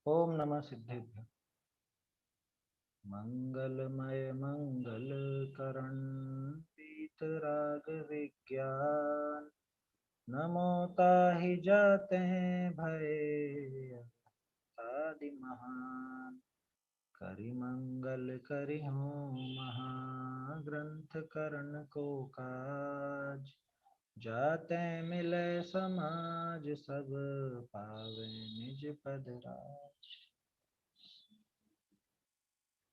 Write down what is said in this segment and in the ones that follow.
ओम नमः सिद्धेभ्य। मंगलमय मंगल करण वीतराग विज्ञान, नमो ताहि जाते हैं भय आदि महान। करि मंगल करि हो महाग्रंथ करण को काज, जाते मिले समाज सब पावे निज पद राज।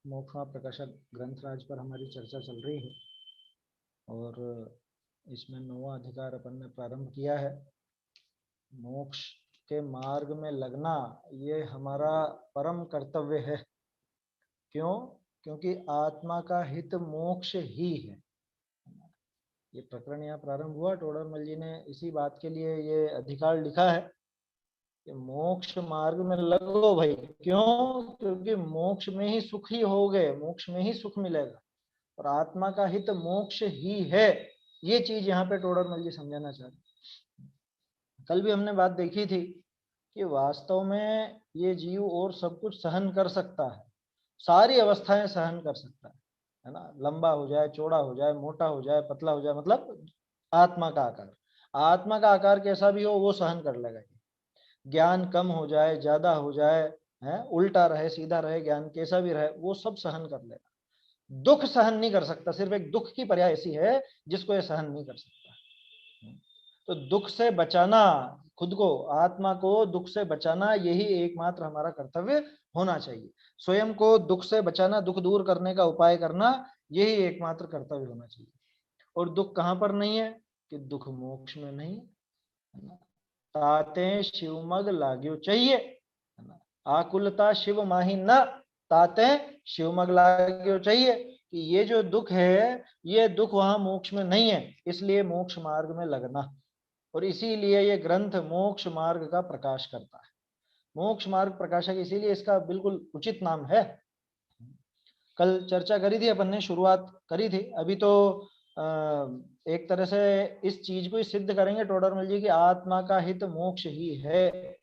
मोक्ष प्रकाशक ग्रंथराज पर हमारी चर्चा चल रही है और इसमें 9वां अधिकार अपन ने प्रारंभ किया है। मोक्ष के मार्ग में लगना ये हमारा परम कर्तव्य है। क्यों? क्योंकि आत्मा का हित मोक्ष ही है। ये प्रकरण यहाँ प्रारंभ हुआ, टोडरमल जी ने इसी बात के लिए ये अधिकार लिखा है कि मोक्ष मार्ग में लगो भाई। क्यों? क्योंकि मोक्ष में ही सुख ही होगे, मोक्ष में ही सुख मिलेगा और आत्मा का हित मोक्ष ही है। ये चीज यहाँ पे टोडरमल जी समझाना चाह रहे। कल भी हमने बात देखी थी कि वास्तव में ये जीव और सब कुछ सहन कर सकता है, सारी अवस्थाएं सहन कर सकता है ना। लंबा हो जाए, चौड़ा हो जाए, मोटा हो जाए, पतला हो जाए, मतलब आत्मा का आकार, आत्मा का आकार कैसा भी हो वो सहन कर लेगा। ज्ञान कम हो जाए, ज्यादा हो जाए, है उल्टा रहे, सीधा रहे, ज्ञान कैसा भी रहे, वो सब सहन कर लेगा। दुख सहन नहीं कर सकता, सिर्फ एक दुख की पर्याय ऐसी है जिसको ये सहन नहीं कर सकता। तो दुख से बचाना, खुद को, आत्मा को दुख से बचाना, यही एकमात्र हमारा कर्तव्य होना चाहिए। स्वयं को दुख से बचाना, दुख दूर करने का उपाय करना, यही एकमात्र कर्तव्य होना चाहिए। और दुख कहाँ पर नहीं है? कि दुख मोक्ष में नहीं है ना। ताते शिवमग लाग्यो चाहिए, है ना। आकुलता शिव माही न, ताते शिवमग लाग्यो चाहिए। कि ये जो दुख है, ये दुख वहां मोक्ष में नहीं है, इसलिए मोक्ष मार्ग में लगना। और इसीलिए ये ग्रंथ मोक्ष मार्ग का प्रकाश करता है। मोक्ष मार्ग प्रकाशक इसीलिए इसका बिल्कुल उचित नाम है। कल चर्चा करी थी अपन ने, शुरुआत करी थी। अभी तो एक तरह से इस चीज को ही सिद्ध करेंगे टोडरमल जी की आत्मा का हित मोक्ष ही है।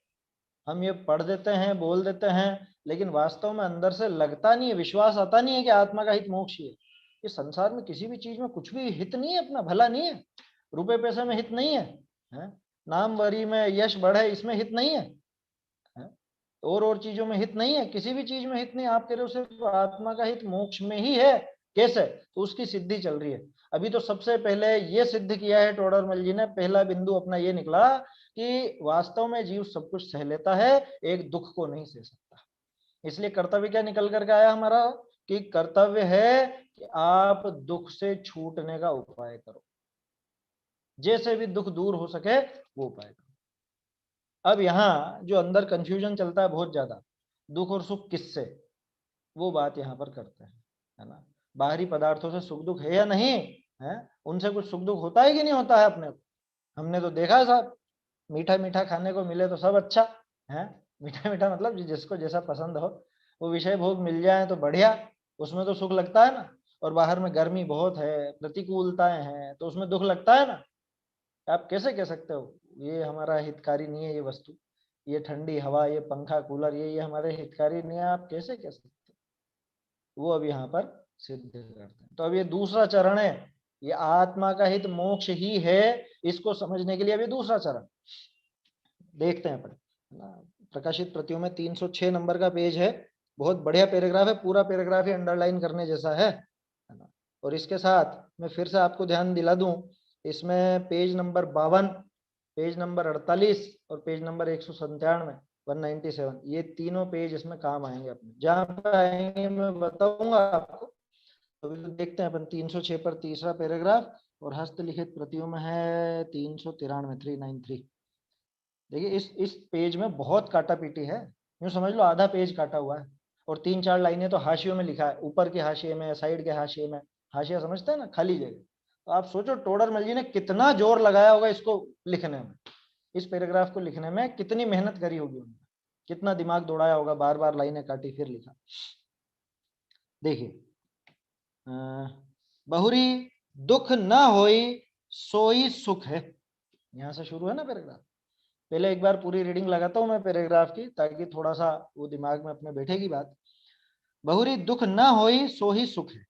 हम ये पढ़ देते हैं, बोल देते हैं, लेकिन वास्तव में अंदर से लगता नहीं है, विश्वास आता नहीं है कि आत्मा का हित मोक्ष ही है। ये संसार में किसी भी चीज में कुछ भी हित नहीं है, अपना भला नहीं है। रुपए पैसे में हित नहीं है, है? नामवरी में यश बढ़े, इसमें हित नहीं है, है? और चीजों में हित नहीं है, किसी भी चीज में हित नहीं। आप कह रहे हो सिर्फ आत्मा का हित मोक्ष में ही है, कैसे? तो उसकी सिद्धि चल रही है। अभी तो सबसे पहले ये सिद्ध किया है टोडरमल जी ने, पहला बिंदु अपना ये निकला कि वास्तव में जीव सब कुछ सह लेता है, एक दुख को नहीं सह सकता। इसलिए कर्तव्य क्या निकल करके आया हमारा? कि कर्तव्य है कि आप दुख से छूटने का उपाय करो, जैसे भी दुख दूर हो सके वो उपाय करो। अब यहाँ जो अंदर कंफ्यूजन चलता है बहुत ज्यादा, दुख और सुख किससे, वो बात यहाँ पर करते हैं, है ना। बाहरी पदार्थों से सुख दुख है या नहीं है, उनसे कुछ सुख दुख होता है कि नहीं होता है अपने को? हमने तो देखा है साहब, मीठा मीठा खाने को मिले तो सब अच्छा है। मीठा मीठा मतलब जिसको जैसा पसंद हो, वो विषय भोग मिल जाए तो बढ़िया, उसमें तो सुख लगता है ना। और बाहर में गर्मी बहुत है, प्रतिकूलताएं हैं, तो उसमें दुख लगता है ना। आप कैसे कह सकते हो ये हमारा हितकारी नहीं है, ये वस्तु, ये ठंडी हवा, ये पंखा कूलर, ये हमारे हितकारी नहीं है, आप कैसे कह सकते हो? वो अब यहाँ पर सिद्ध करते हैं। तो अब ये दूसरा चरण है, ये आत्मा का हित मोक्ष ही है, इसको समझने के लिए अभी दूसरा चरण देखते हैं अपन। प्रकाशित प्रतियों में 306 नंबर का पेज है, बहुत बढ़िया पैराग्राफ है, पूरा पैराग्राफ ही अंडरलाइन करने जैसा है ना। और इसके साथ मैं फिर से आपको ध्यान दिला दूं, इसमें पेज नंबर 52, पेज नंबर 48 और पेज नंबर 197, 197, ये तीनों पेज इसमें काम आएंगे अपने। जहां पर आएंगे मैं बताऊंगा आपको। तो देखते हैं अपन 306 पर तीसरा पैराग्राफ, और हस्तलिखित प्रतियों में है 393, 393। देखिए इस पेज में बहुत काटा पीटी है, यूं समझ लो आधा पेज काटा हुआ है, और 3-4 लाइनें तो हाशियों में लिखा है, ऊपर के हाशिए में, साइड के हाशिए में। हाशिया समझते हैं ना, खाली जगह। तो आप सोचो टोडरमल जी ने कितना जोर लगाया होगा इसको लिखने में, इस पैराग्राफ को लिखने में कितनी मेहनत करी होगी उन्होंने, कितना दिमाग दौड़ाया होगा, बार बार लाइनें काटी फिर लिखा। देखिए, बहुरी दुख न होई सोई सुख है, यहां से शुरू है ना पैराग्राफ। पहले एक बार पूरी रीडिंग लगाता हूं मैं पैराग्राफ की, ताकि थोड़ा सा वो दिमाग में अपने बैठेगी बात। बहुरी दुख न होई सो ही सुख है,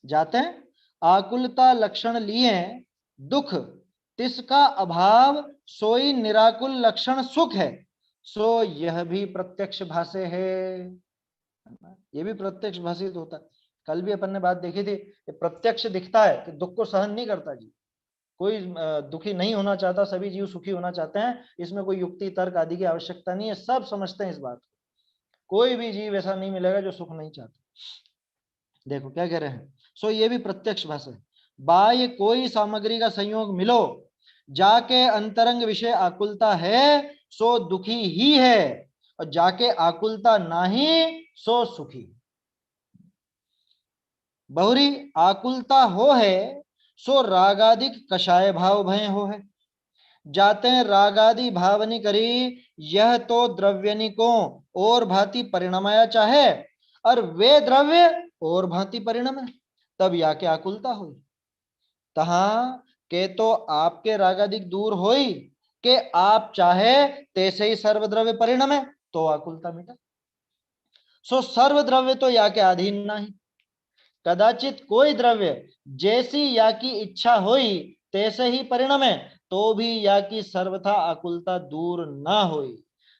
जाते हैं आकुलता लक्षण लिए दुख, तिसका अभाव सोई निराकुल लक्षण सुख है, सो यह भी प्रत्यक्ष भाषे है। ये भी प्रत्यक्ष भाषित होता है। कल भी अपन ने बात देखी थी कि प्रत्यक्ष दिखता है कि दुख को सहन नहीं करता जी, कोई दुखी नहीं होना चाहता, सभी जीव सुखी होना चाहते हैं, इसमें कोई युक्ति तर्क आदि की आवश्यकता नहीं है, सब समझते हैं इस बात को। कोई भी जीव ऐसा नहीं मिलेगा जो सुख नहीं चाहता। देखो क्या कह रहे हैं, सो ये भी प्रत्यक्ष भाषा है। बाह्य कोई सामग्री का संयोग मिलो, जाके अंतरंग विषय आकुलता है सो दुखी ही है, और जाके आकुलता नहीं सो सुखी। बहुरी आकुलता हो है सो रागादिक कषाय भाव भय हो है, जाते हैं रागादि भावनी करी, यह तो द्रव्यनिकों और भांति परिणमाया चाहे, और वे द्रव्य और भांति परिणम है, तब या के आकुलता हुई। तहा के तो आपके रागादिक दूर होई, के आप चाहे तैसे ही सर्वद्रव्य परिणम है, तो आकुलता मिटा। सो सर्वद्रव्य तो या के अधीन नहीं, कदाचित कोई द्रव्य जैसी या की इच्छा हुई तैसे ही परिणम है, तो भी या की सर्वथा आकुलता दूर न होई।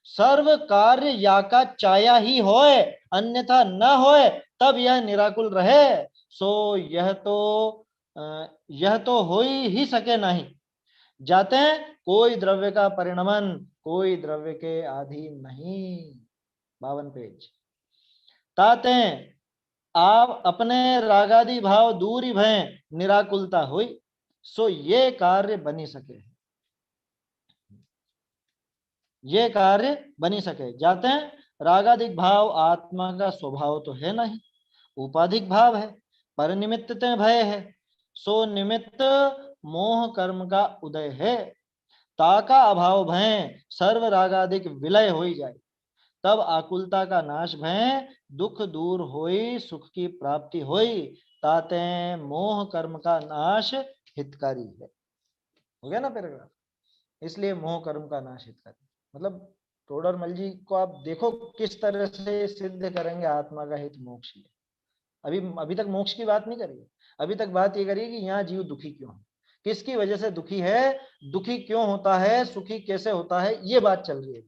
सर्व कार्य या का चाया ही होए, अन्यथा न होए, तब यह निराकुल रहे, सो यह तो हो ही सके नहीं। जाते हैं कोई द्रव्य का परिणमन कोई द्रव्य के अधीन नहीं। 52 पेज। ताते आप अपने रागादि भाव दूर ही भय निराकुलता हुई, सो ये कार्य बनी सके, ये कार्य बनी सके। जाते हैं रागादिक भाव आत्मा का स्वभाव तो है नहीं, उपाधिक भाव है, पर निमित्त भय है, सो निमित्त मोह कर्म का उदय है। ताका अभाव भय सर्व रागादिक विलय हो जाए, तब आकुलता का नाश भय दुख दूर होई सुख की प्राप्ति होई, ताते मोह कर्म का नाश हितकारी है। हो गया ना पैराग्राफ। इसलिए मोह कर्म का नाश हितकारी, मतलब टोडरमल जी को आप देखो किस तरह से सिद्ध करेंगे आत्मा का हित मोक्ष है। अभी तक मोक्ष की बात नहीं करिए, अभी तक बात ये करिए कि यहाँ जीव दुखी क्यों है, किसकी वजह से दुखी है, दुखी क्यों होता है, सुखी कैसे होता है, ये बात चल रही है।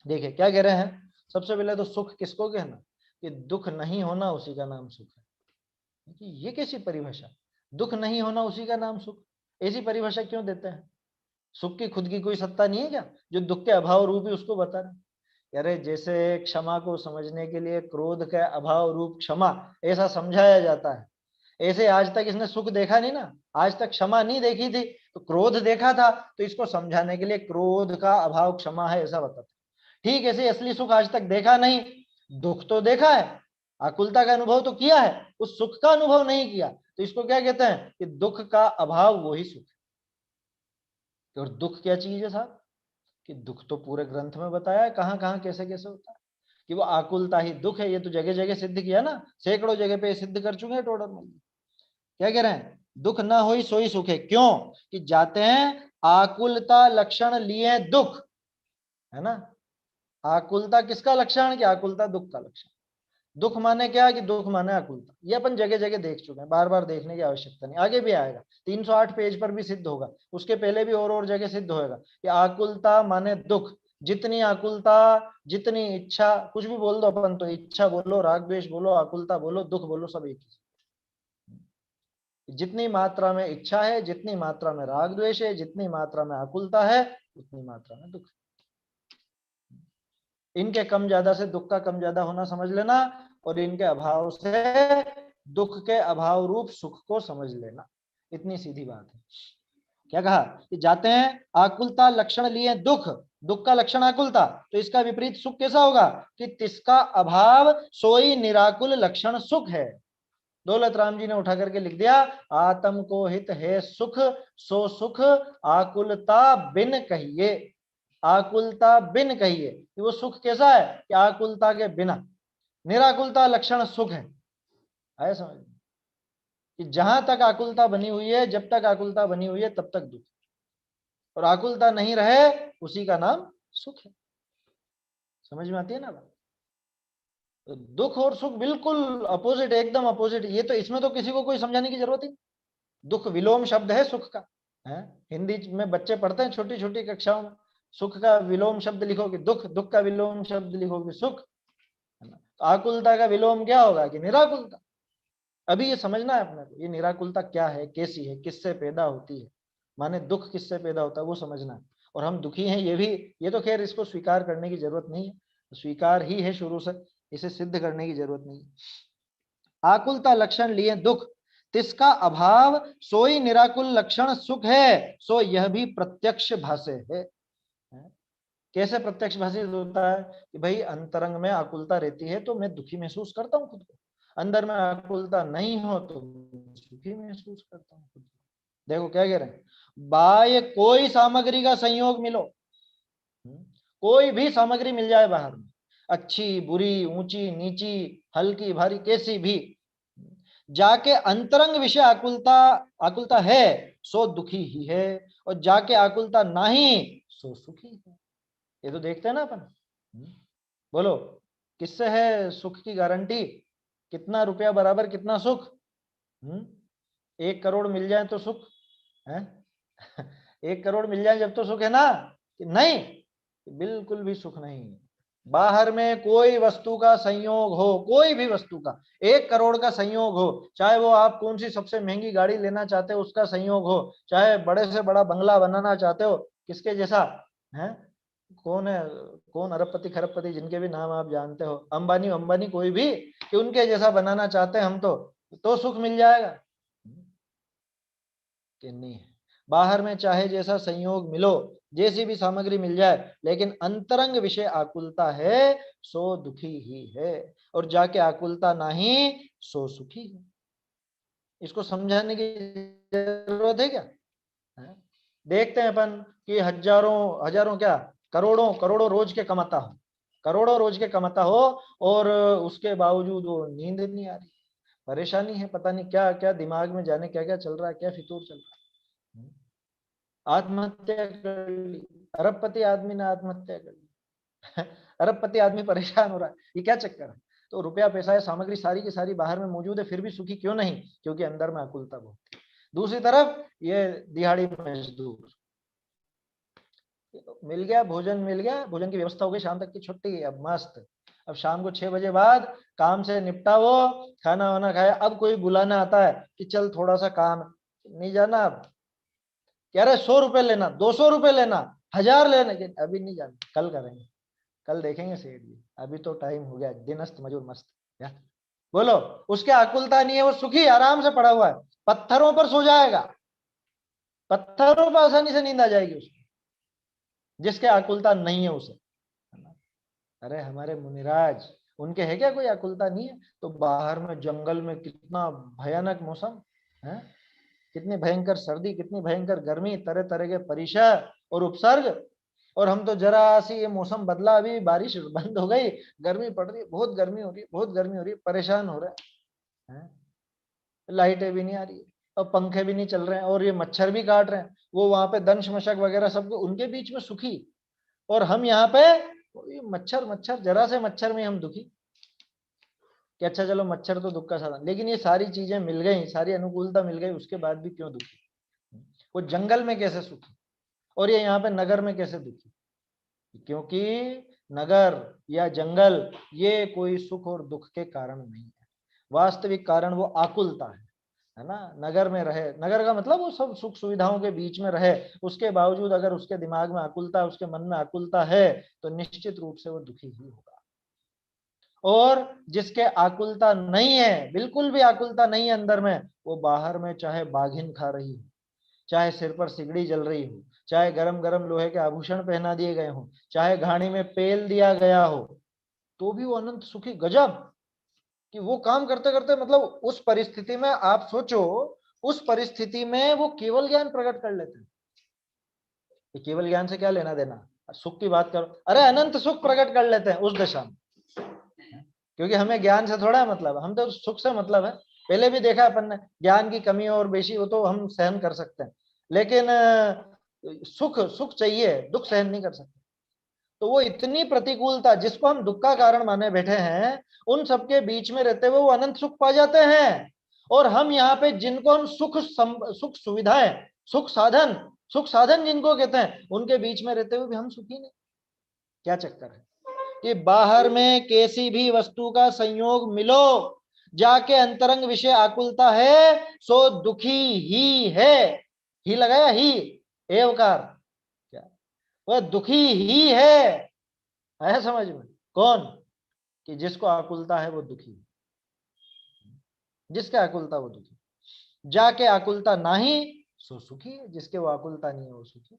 देखिए क्या कह रहे हैं, सबसे पहले तो सुख किसको कहना, कि दुख नहीं होना उसी का नाम सुख है। ये कैसी परिभाषा, दुख नहीं होना उसी का नाम सुख, ऐसी परिभाषा क्यों देते हैं। सुख की खुद की कोई सत्ता नहीं है क्या, जो दुख के अभाव रूप ही उसको बता रहे। अरे जैसे क्षमा को समझने के लिए क्रोध के अभाव रूप क्षमा ऐसा समझाया जाता है, ऐसे आज तक इसने सुख देखा नहीं ना, आज तक क्षमा नहीं देखी थी, तो क्रोध देखा था, तो इसको समझाने के लिए क्रोध का अभाव क्षमा है ऐसा बताते। ठीक ऐसे असली सुख आज तक देखा नहीं, दुख तो देखा है, आकुलता का अनुभव तो किया है, उस सुख का अनुभव नहीं किया, तो इसको क्या कहते हैं कि दुख का अभाव वो ही सुख है। और दुख क्या चीज है साहब, कि दुख तो पूरे ग्रंथ में बताया है कहां कहां कैसे कैसे होता है, कि वो आकुलता ही दुख है। ये तो जगह जगह सिद्ध किया ना, सैकड़ों जगह पे सिद्ध कर चुके हैं टोडरमल। क्या कह रहे हैं, दुख ना होई सोई सुख है, क्यों कि जाते हैं आकुलता लक्षण लिए दुख, है ना। आकुलता किसका लक्षण, कि आकुलता दुख का लक्षण। दुख माने क्या, कि दुख माने आकुलता, ये अपन जगह जगह देख चुके हैं, बार बार देखने की आवश्यकता नहीं, आगे भी आएगा 308 पेज पर भी सिद्ध होगा, उसके पहले भी और जगह सिद्ध होगा कि आकुलता माने दुख। जितनी आकुलता, जितनी इच्छा, कुछ भी बोल दो अपन, तो इच्छा बोलो, राग द्वेष बोलो, आकुलता बोलो, दुख बोलो, सब एक ही। जितनी मात्रा में इच्छा है, जितनी मात्रा में राग द्वेष है, जितनी मात्रा में आकुलता है, उतनी मात्रा में दुख। इनके कम ज्यादा से दुख का कम ज्यादा होना समझ लेना, और इनके अभाव से दुख के अभाव रूप सुख को समझ लेना, इतनी सीधी बात है। क्या कहा कि जाते हैं आकुलता लक्षण लिए दुख, दुख का लक्षण आकुलता, तो इसका विपरीत सुख कैसा होगा, कि तिसका अभाव सोई निराकुल लक्षण सुख है। दौलत राम जी ने उठा करके लिख दिया, आत्म को हित है सुख, सो सुख आकुलता बिन कहिए। आकुलता बिन कहिए कि वो सुख कैसा है, कि आकुलता के बिना, निराकुलता लक्षण सुख है। आया समझ कि जहां तक आकुलता बनी हुई है, जब तक आकुलता बनी हुई है तब तक दुख। और आकुलता नहीं रहे उसी का नाम सुख है। समझ में आती है ना बात? तो दुख और सुख बिल्कुल अपोजिट, एकदम अपोजिट। ये तो इसमें तो किसी को कोई समझाने की जरूरत ही। दुख विलोम शब्द है सुख का, है। हिंदी में बच्चे पढ़ते हैं छोटी छोटी कक्षाओं में, सुख का विलोम शब्द लिखोगे दुख, दुख का विलोम शब्द लिखोगे सुख, है ना। तो आकुलता का विलोम क्या होगा कि निराकुलता। अभी ये समझना है अपने को, ये निराकुलता क्या है, कैसी है, किससे पैदा होती है, माने दुख किससे पैदा होता है वो समझना है। और हम दुखी हैं ये भी, ये तो खैर इसको स्वीकार करने की जरूरत नहीं है, स्वीकार ही है शुरू से, इसे सिद्ध करने की जरूरत नहीं है। आकुलता लक्षण लिए दुख, तिसका अभाव सोई निराकुल लक्षण सुख है, सो यह भी प्रत्यक्ष भाषे है। कैसे प्रत्यक्ष भाषित होता है कि भाई अंतरंग में आकुलता रहती है तो मैं दुखी महसूस करता हूँ खुद को, अंदर में आकुलता नहीं हो तो सुखी महसूस करता हूँ खुद को। देखो क्या कह रहे हैं, बाह्य कोई सामग्री का संयोग मिलो, कोई भी सामग्री मिल जाए बाहर में, अच्छी बुरी ऊंची नीची हल्की भारी कैसी भी, जाके अंतरंग विषय आकुलता, आकुलता है सो दुखी ही है, और जाके आकुलता नहीं सो सुखी है। ये तो देखते हैं ना अपन। बोलो किससे है सुख की गारंटी, कितना रुपया बराबर कितना सुख। 1 करोड़ मिल जाए तो सुख है 1 करोड़ मिल जाए जब तो सुख है ना, कि नहीं, बिल्कुल भी सुख नहीं। बाहर में कोई वस्तु का संयोग हो, कोई भी वस्तु का 1 करोड़ का संयोग हो, चाहे वो आप कौन सी सबसे महंगी गाड़ी लेना चाहते हो उसका संयोग हो, चाहे बड़े से बड़ा बंगला बनाना चाहते हो किसके जैसा है, कौन है, कौन अरबपति खरबपति जिनके भी नाम आप जानते हो, अंबानी अंबानी कोई भी, कि उनके जैसा बनाना चाहते हैं हम तो सुख मिल जाएगा कि नहीं। बाहर में चाहे जैसा संयोग मिलो, जैसी भी सामग्री मिल जाए, लेकिन अंतरंग विषय आकुलता है सो दुखी ही है, और जाके आकुलता नहीं सो सुखी है। इसको समझाने की जरूरत है क्या? है? देखते हैं अपन कि हजारों हजारों क्या करोड़ों करोड़ों रोज के कमाता हो, करोड़ों रोज के कमाता हो, और उसके बावजूद वो नींद नहीं आ रही, परेशानी है, पता नहीं क्या क्या दिमाग में जाने क्या क्या चल रहा है, क्या फितूर चल रहा है। आत्महत्या कर ली, अरबपति आदमी ने आत्महत्या कर ली अरबपति आदमी परेशान हो रहा है, ये क्या चक्कर है? तो रुपया पैसा है, सामग्री सारी की सारी बाहर में मौजूद है, फिर भी सुखी क्यों नहीं? क्योंकि अंदर में आकुलता बहुत। दूसरी तरफ ये दिहाड़ी मजदूर, मिल गया भोजन, मिल गया भोजन की व्यवस्था हो गई, शाम तक की छुट्टी, अब मस्त, अब शाम को 6 बजे बाद काम से निपटा, वो खाना वाना खाया, अब कोई बुलाना आता है कि चल थोड़ा सा काम, नहीं जाना, अब कह रहे 100 रुपए लेना, 200 रुपए लेना, 1000 लेना, अभी नहीं जाना, कल करेंगे, कल देखेंगे सेठ जी, अभी तो टाइम हो गया, दिनस्त मजूर मस्त। क्या बोलो, उसके आकुलता नहीं है, वो सुखी आराम से पड़ा हुआ है, पत्थरों पर सो जाएगा, पत्थरों पर आसानी से नींद आ जाएगी उसको, जिसके आकुलता नहीं है उसे। अरे हमारे मुनिराज, उनके है क्या कोई आकुलता नहीं है? तो बाहर में जंगल में कितना भयानक मौसम है, कितनी भयंकर सर्दी, कितनी भयंकर गर्मी, तरह तरह के परिसर और उपसर्ग, और हम तो जरा सी ये मौसम बदला, अभी बारिश बंद हो गई, गर्मी पड़ रही है, बहुत गर्मी हो रही है, बहुत गर्मी हो रही है, परेशान हो रहे हैं, लाइटें भी नहीं आ रही है, और पंखे भी नहीं चल रहे हैं, और ये मच्छर भी काट रहे हैं, वो वहां पे दंश मशक वगैरह सब उनके बीच में सुखी, और हम यहाँ पे मच्छर मच्छर, जरा से मच्छर में हम दुखी, कि अच्छा चलो मच्छर तो दुख का साधन, लेकिन ये सारी चीजें मिल गई, सारी अनुकूलता मिल गई, उसके बाद भी क्यों दुखी? वो जंगल में कैसे सुखी, और ये यहाँ पे नगर में कैसे दुखी? क्योंकि नगर या जंगल ये कोई सुख और दुख के कारण नहीं है, वास्तविक कारण वो आकुलता है ना। नगर में रहे, नगर का मतलब वो सब सुख सुविधाओं के बीच में रहे, उसके बावजूद अगर उसके दिमाग में आकुलता, उसके मन में आकुलता है, तो निश्चित रूप से वो दुखी ही होगा। और जिसके आकुलता नहीं है, बिल्कुल भी आकुलता नहीं है अंदर में, वो बाहर में चाहे बाघिन खा रही हो, चाहे सिर पर सिगड़ी जल रही हो, चाहे गरम गरम लोहे के आभूषण पहना दिए गए हो, चाहे घाणी में पेल दिया गया हो, तो भी वो अनंत सुखी। गजब कि वो काम करते करते, मतलब उस परिस्थिति में आप सोचो, उस परिस्थिति में वो केवल ज्ञान प्रकट कर लेते हैं। केवल ज्ञान से क्या लेना देना, सुख की बात करो, अरे अनंत सुख प्रकट कर लेते हैं उस दशा में, क्योंकि हमें ज्ञान से थोड़ा मतलब, हम तो सुख से मतलब है। पहले भी देखा अपन ने, ज्ञान की कमी और बेशी वो तो हम सहन कर सकते हैं, लेकिन सुख सुख चाहिए, दुख सहन नहीं कर सकते। तो वो इतनी प्रतिकूलता जिसको हम दुख का कारण माने बैठे हैं, उन सबके बीच में रहते हुए वो अनंत सुख पा जाते हैं। और हम यहाँ पे जिनको हम सुख सुविधाएं, सुख साधन, सुख साधन जिनको कहते हैं, उनके बीच में रहते हुए भी हम सुखी नहीं। क्या चक्कर है कि बाहर में कैसी भी वस्तु का संयोग मिलो, जाके अंतरंग विषय आकुलता है, सो दुखी ही है। ही लगाया, ही एवकार, क्या वह दुखी ही है समझ में? कौन? कि जिसको आकुलता है वो दुखी, जिसके आकुलता वो दुखी, जाके आकुलता नहीं सो सुखी है, जिसके वो आकुलता नहीं है वो सुखी।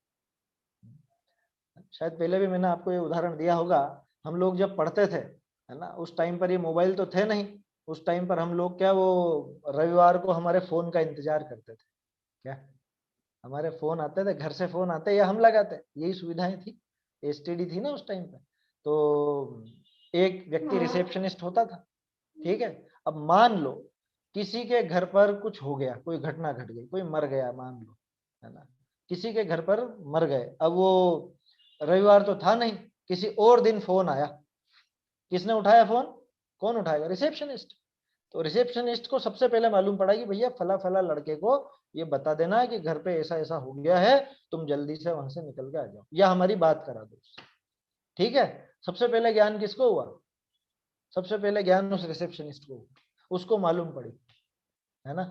शायद पहले भी मैंने आपको ये उदाहरण दिया होगा, हम लोग जब पढ़ते थे, है ना, उस टाइम पर ये मोबाइल तो थे नहीं। उस टाइम पर हम लोग क्या, वो रविवार को हमारे फोन का इंतजार करते थे। क्या हमारे फोन आते थे, घर से फोन आते या हम लगाते, यही सुविधाएं थी। एसटीडी थी ना उस टाइम पे। तो एक व्यक्ति रिसेप्शनिस्ट होता था, ठीक है। अब मान लो किसी के घर पर कुछ हो गया, कोई घटना घट गई, कोई मर गया मान लो, है ना, किसी के घर पर मर गए। अब वो रविवार तो था नहीं, किसी और दिन फोन आया, किसने उठाया फोन? कौन उठाएगा? रिसेप्शनिस्ट। तो रिसेप्शनिस्ट को सबसे पहले मालूम पड़ा कि भैया फला फला लड़के को ये बता देना है कि घर पे ऐसा ऐसा हो गया है, तुम जल्दी से वहां से निकल के आ जाओ या हमारी बात करा दो। ठीक है, सबसे पहले ज्ञान किसको हुआ? सबसे पहले ज्ञान उस रिसेप्शनिस्ट को, उसको मालूम पड़ी, है ना।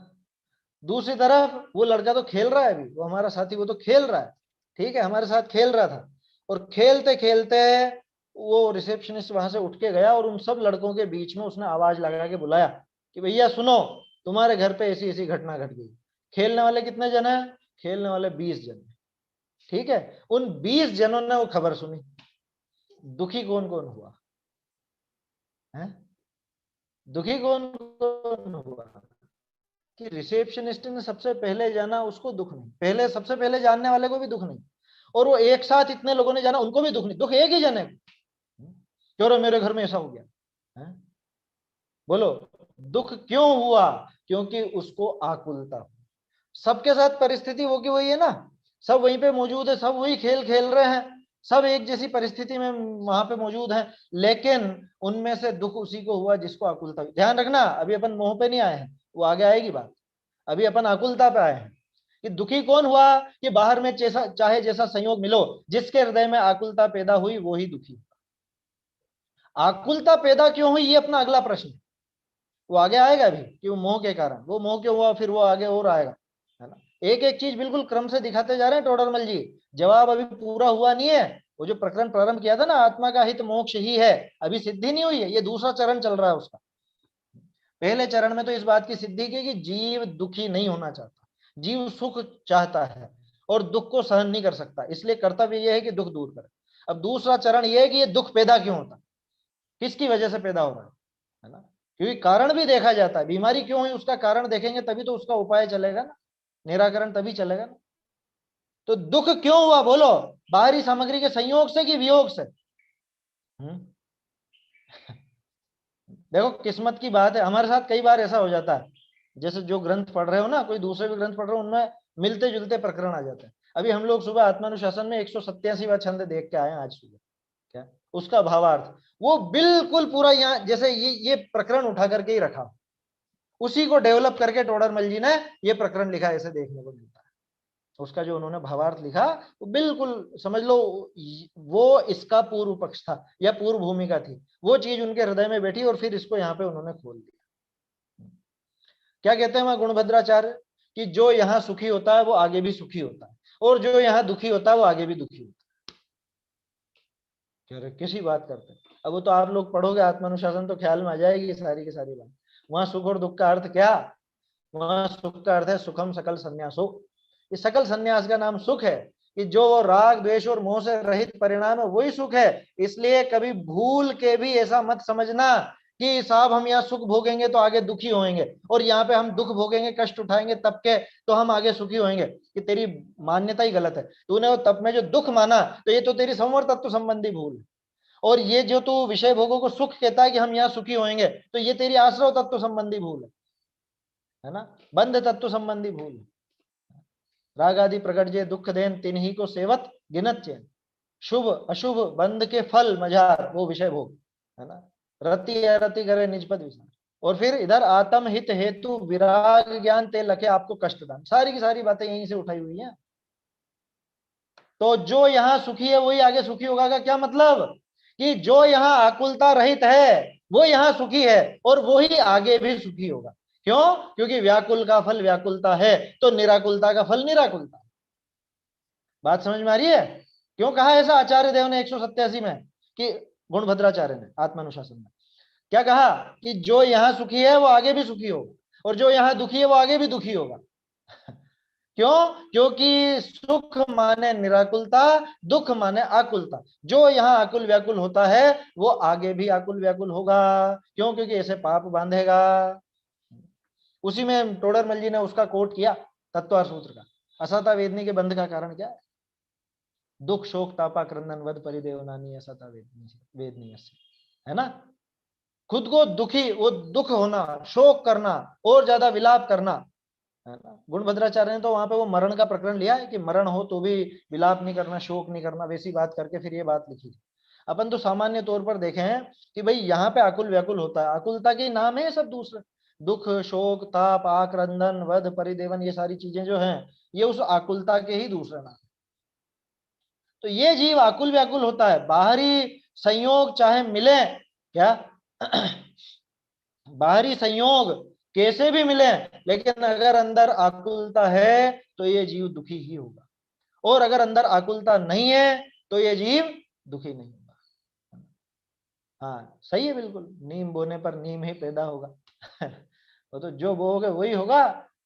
दूसरी तरफ वो लड़का तो खेल रहा है अभी, वो हमारा साथी, वो तो खेल रहा है, ठीक है, हमारे साथ खेल रहा था। और खेलते खेलते वो रिसेप्शनिस्ट वहां से उठ के गया और उन सब लड़कों के बीच में उसने आवाज लगा के बुलाया कि भैया सुनो, तुम्हारे घर पे ऐसी ऐसी घटना घट गई। खेलने वाले कितने जन है? खेलने वाले 20 जन। ठीक है, उन 20 जनों ने वो खबर सुनी। दुखी कौन कौन हुआ है? दुखी कौन कौन हुआ? कि रिसेप्शनिस्ट ने सबसे पहले जाना, उसको दुख नहीं, पहले सबसे पहले जानने वाले को भी दुख नहीं, और वो एक साथ इतने लोगों ने जाना उनको भी दुख नहीं, दुख एक ही जने को। क्यों मेरे घर में ऐसा हो गया है? बोलो, दुख क्यों हुआ? क्योंकि उसको आकुलता। सबके साथ परिस्थिति वो की वही है ना, सब वहीं पे मौजूद है, सब वही खेल खेल रहे हैं, सब एक जैसी परिस्थिति में वहां पे मौजूद है, लेकिन उनमें से दुख उसी को हुआ जिसको आकुलता। ध्यान रखना, अभी अपन मोह पे नहीं आए हैं, वो आगे आएगी बात। अभी अपन आकुलता पे आए हैं कि दुखी कौन हुआ, कि बाहर में जैसा चाहे जैसा संयोग मिलो, जिसके हृदय में आकुलता पैदा हुई वो ही दुखी। आकुलता पैदा क्यों हुई, ये अपना अगला प्रश्न, वो आगे आएगा अभी कि वो मोह के कारण, वो मोह क्यों हुआ, फिर वो आगे और आएगा, है ना। एक एक चीज बिल्कुल क्रम से दिखाते जा रहे हैं टोडरमल जी, जवाब अभी पूरा हुआ नहीं है। वो जो प्रकरण प्रारंभ किया था ना, आत्मा का हित मोक्ष ही है, अभी सिद्धि नहीं हुई है, ये दूसरा चरण चल रहा है उसका। पहले चरण में तो इस बात की सिद्धि की कि जीव दुखी नहीं होना चाहता, जीव सुख चाहता है और दुख को सहन नहीं कर सकता, इसलिए कर्तव्य यह है कि दुख दूर करे। अब दूसरा चरण यह है कि ये दुख पैदा क्यों होता, किसकी वजह से पैदा हो रहा है ना, क्योंकि कारण भी देखा जाता है, बीमारी क्यों हुई उसका कारण देखेंगे तभी तो उसका उपाय चलेगा ना, निराकरण तभी चलेगा ना। तो दुख क्यों हुआ बोलो, बाहरी सामग्री के संयोग से कि वियोग से? देखो किस्मत की बात है, हमारे साथ कई बार ऐसा हो जाता है, जैसे जो ग्रंथ पढ़ रहे हो ना, कोई दूसरे भी ग्रंथ पढ़ रहे हो, उनमें मिलते जुलते प्रकरण आ जाते हैं। अभी हम लोग सुबह आत्मानुशासन में 187वां छंद देख के आए हैं आज सुबह। क्या उसका भावार्थ, वो बिल्कुल पूरा यहाँ जैसे ये प्रकरण उठा करके ही रखा, उसी को डेवलप करके टोडरमल जी ने ये प्रकरण लिखा, ऐसे देखने को मिलता है। उसका जो उन्होंने भावार्थ लिखा वो बिल्कुल समझ लो, वो इसका पूर्व पक्ष था या पूर्व भूमिका थी, वो चीज उनके हृदय में बैठी और फिर इसको यहाँ पे उन्होंने खोल दिया। क्या कहते हैं वहां गुणभद्राचार्य, कि जो यहाँ सुखी होता है वो आगे भी सुखी होता है, और जो यहाँ दुखी होता है वो आगे भी दुखी होता है। किसी बात करते हैं, अब वो तो आप लोग पढ़ोगे आत्मानुशासन तो ख्याल में आ जाएगी सारी की सारी बात। वहां सुख और दुख का अर्थ क्या? वहां सुख का अर्थ है सुखम सकल संन्यासो। इस सकल संन्यास का नाम सुख है, कि जो वो राग द्वेष और मोह से रहित परिणाम है वही सुख है। इसलिए कभी भूल के भी ऐसा मत समझना कि साहब हम यहाँ सुख भोगेंगे तो आगे दुखी होंगे, और यहाँ पे हम दुख भोगेंगे कष्ट उठाएंगे तब के तो हम आगे सुखी होंगे। कि तेरी मान्यता ही गलत है, तूने वो तप में जो दुख माना तो ये तो तेरी संवर तत्व संबंधी भूल है, और ये जो तू विषय भोगों को सुख कहता है कि हम यहाँ सुखी होंगे, तो ये तेरी आश्रव तत्व संबंधी भूल है ना, बंध तत्व संबंधी भूल। राग आदि प्रकट जे दुख देन तिन्ही को सेवत गिनत चैन, शुभ अशुभ बंध के फल मजार वो विषय भोग, है ना। रति अरति करे निजपद विचार। और फिर इधर आत्म हित हेतु विराग ज्ञान ते लखे आपको कष्ट दान, सारी की सारी बातें यहीं से उठाई हुई हैं। तो जो यहाँ सुखी है वही आगे सुखी होगा का क्या मतलब, कि जो यहाँ आकुलता रहित है वो यहाँ सुखी है और वो ही आगे भी सुखी होगा। क्यों? क्योंकि व्याकुल का फल व्याकुलता है, तो निराकुलता का फल निराकुलता। बात समझ में आ रही है? क्यों कहा ऐसा आचार्य देव ने 187 में, कि गुणभद्राचार्य ने आत्मानुशासन में क्या कहा, कि जो यहाँ सुखी है वो आगे भी सुखी होगा, और जो यहाँ दुखी है वो आगे भी दुखी होगा। क्यों? क्योंकि सुख माने निराकुलता, दुख माने आकुलता। जो यहाँ आकुल व्याकुल होता है वो आगे भी आकुल व्याकुल होगा। क्यों? क्योंकि ऐसे पाप बांधेगा। उसी में टोडरमल जी ने उसका कोट किया तत्वार सूत्र का, असता वेदनी के बंध का कारण क्या है? दुख शोक तापा क्रंदन वध परिदेव नानी असता वेदनी, है ना। खुद को दुखी, वो दुख होना, शोक करना, और ज्यादा विलाप करना, है ना। गुणभद्राचार्य ने तो वहां पे वो मरण का प्रकरण लिया है कि मरण हो तो भी विलाप नहीं करना, शोक नहीं करना, वैसी बात करके फिर ये बात लिखी। अपन तो सामान्य तौर पर देखें कि भाई यहाँ पे आकुल व्याकुल होता है, आकुलता के नाम है सब दूसरे, दुख शोक ताप आक्रंदन वध परिदेवन, ये सारी चीजें जो हैं ये उस आकुलता के ही दूसरे नाम। तो ये जीव आकुल व्याकुल होता है, बाहरी संयोग चाहे मिले क्या बाहरी संयोग कैसे भी मिले, लेकिन अगर अंदर आकुलता है तो ये जीव दुखी ही होगा, और अगर अंदर आकुलता नहीं है तो ये जीव दुखी नहीं होगा। हाँ सही है, बिल्कुल, नीम बोने पर नीम ही पैदा होगा। वो तो जो बोओगे वही होगा।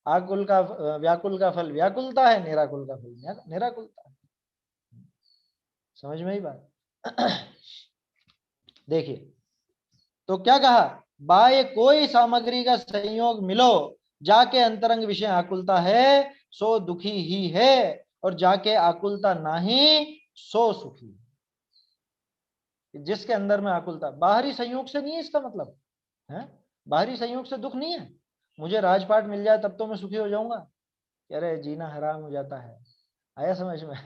आकुल का व्याकुल का फल व्याकुलता है, निराकुल का फल निराकुलता है। समझ में ही बात। देखिए तो क्या कहा, बाह्य कोई सामग्री का संयोग मिलो, जाके अंतरंग विषय आकुलता है सो दुखी ही है, और जाके आकुलता नहीं सो सुखी। जिसके अंदर में आकुलता बाहरी संयोग से नहीं है, इसका मतलब है बाहरी संयोग से दुख नहीं है। मुझे राजपाट मिल जाए तब तो मैं सुखी हो जाऊंगा, अरे जीना हराम हो जाता है। आया समझ में?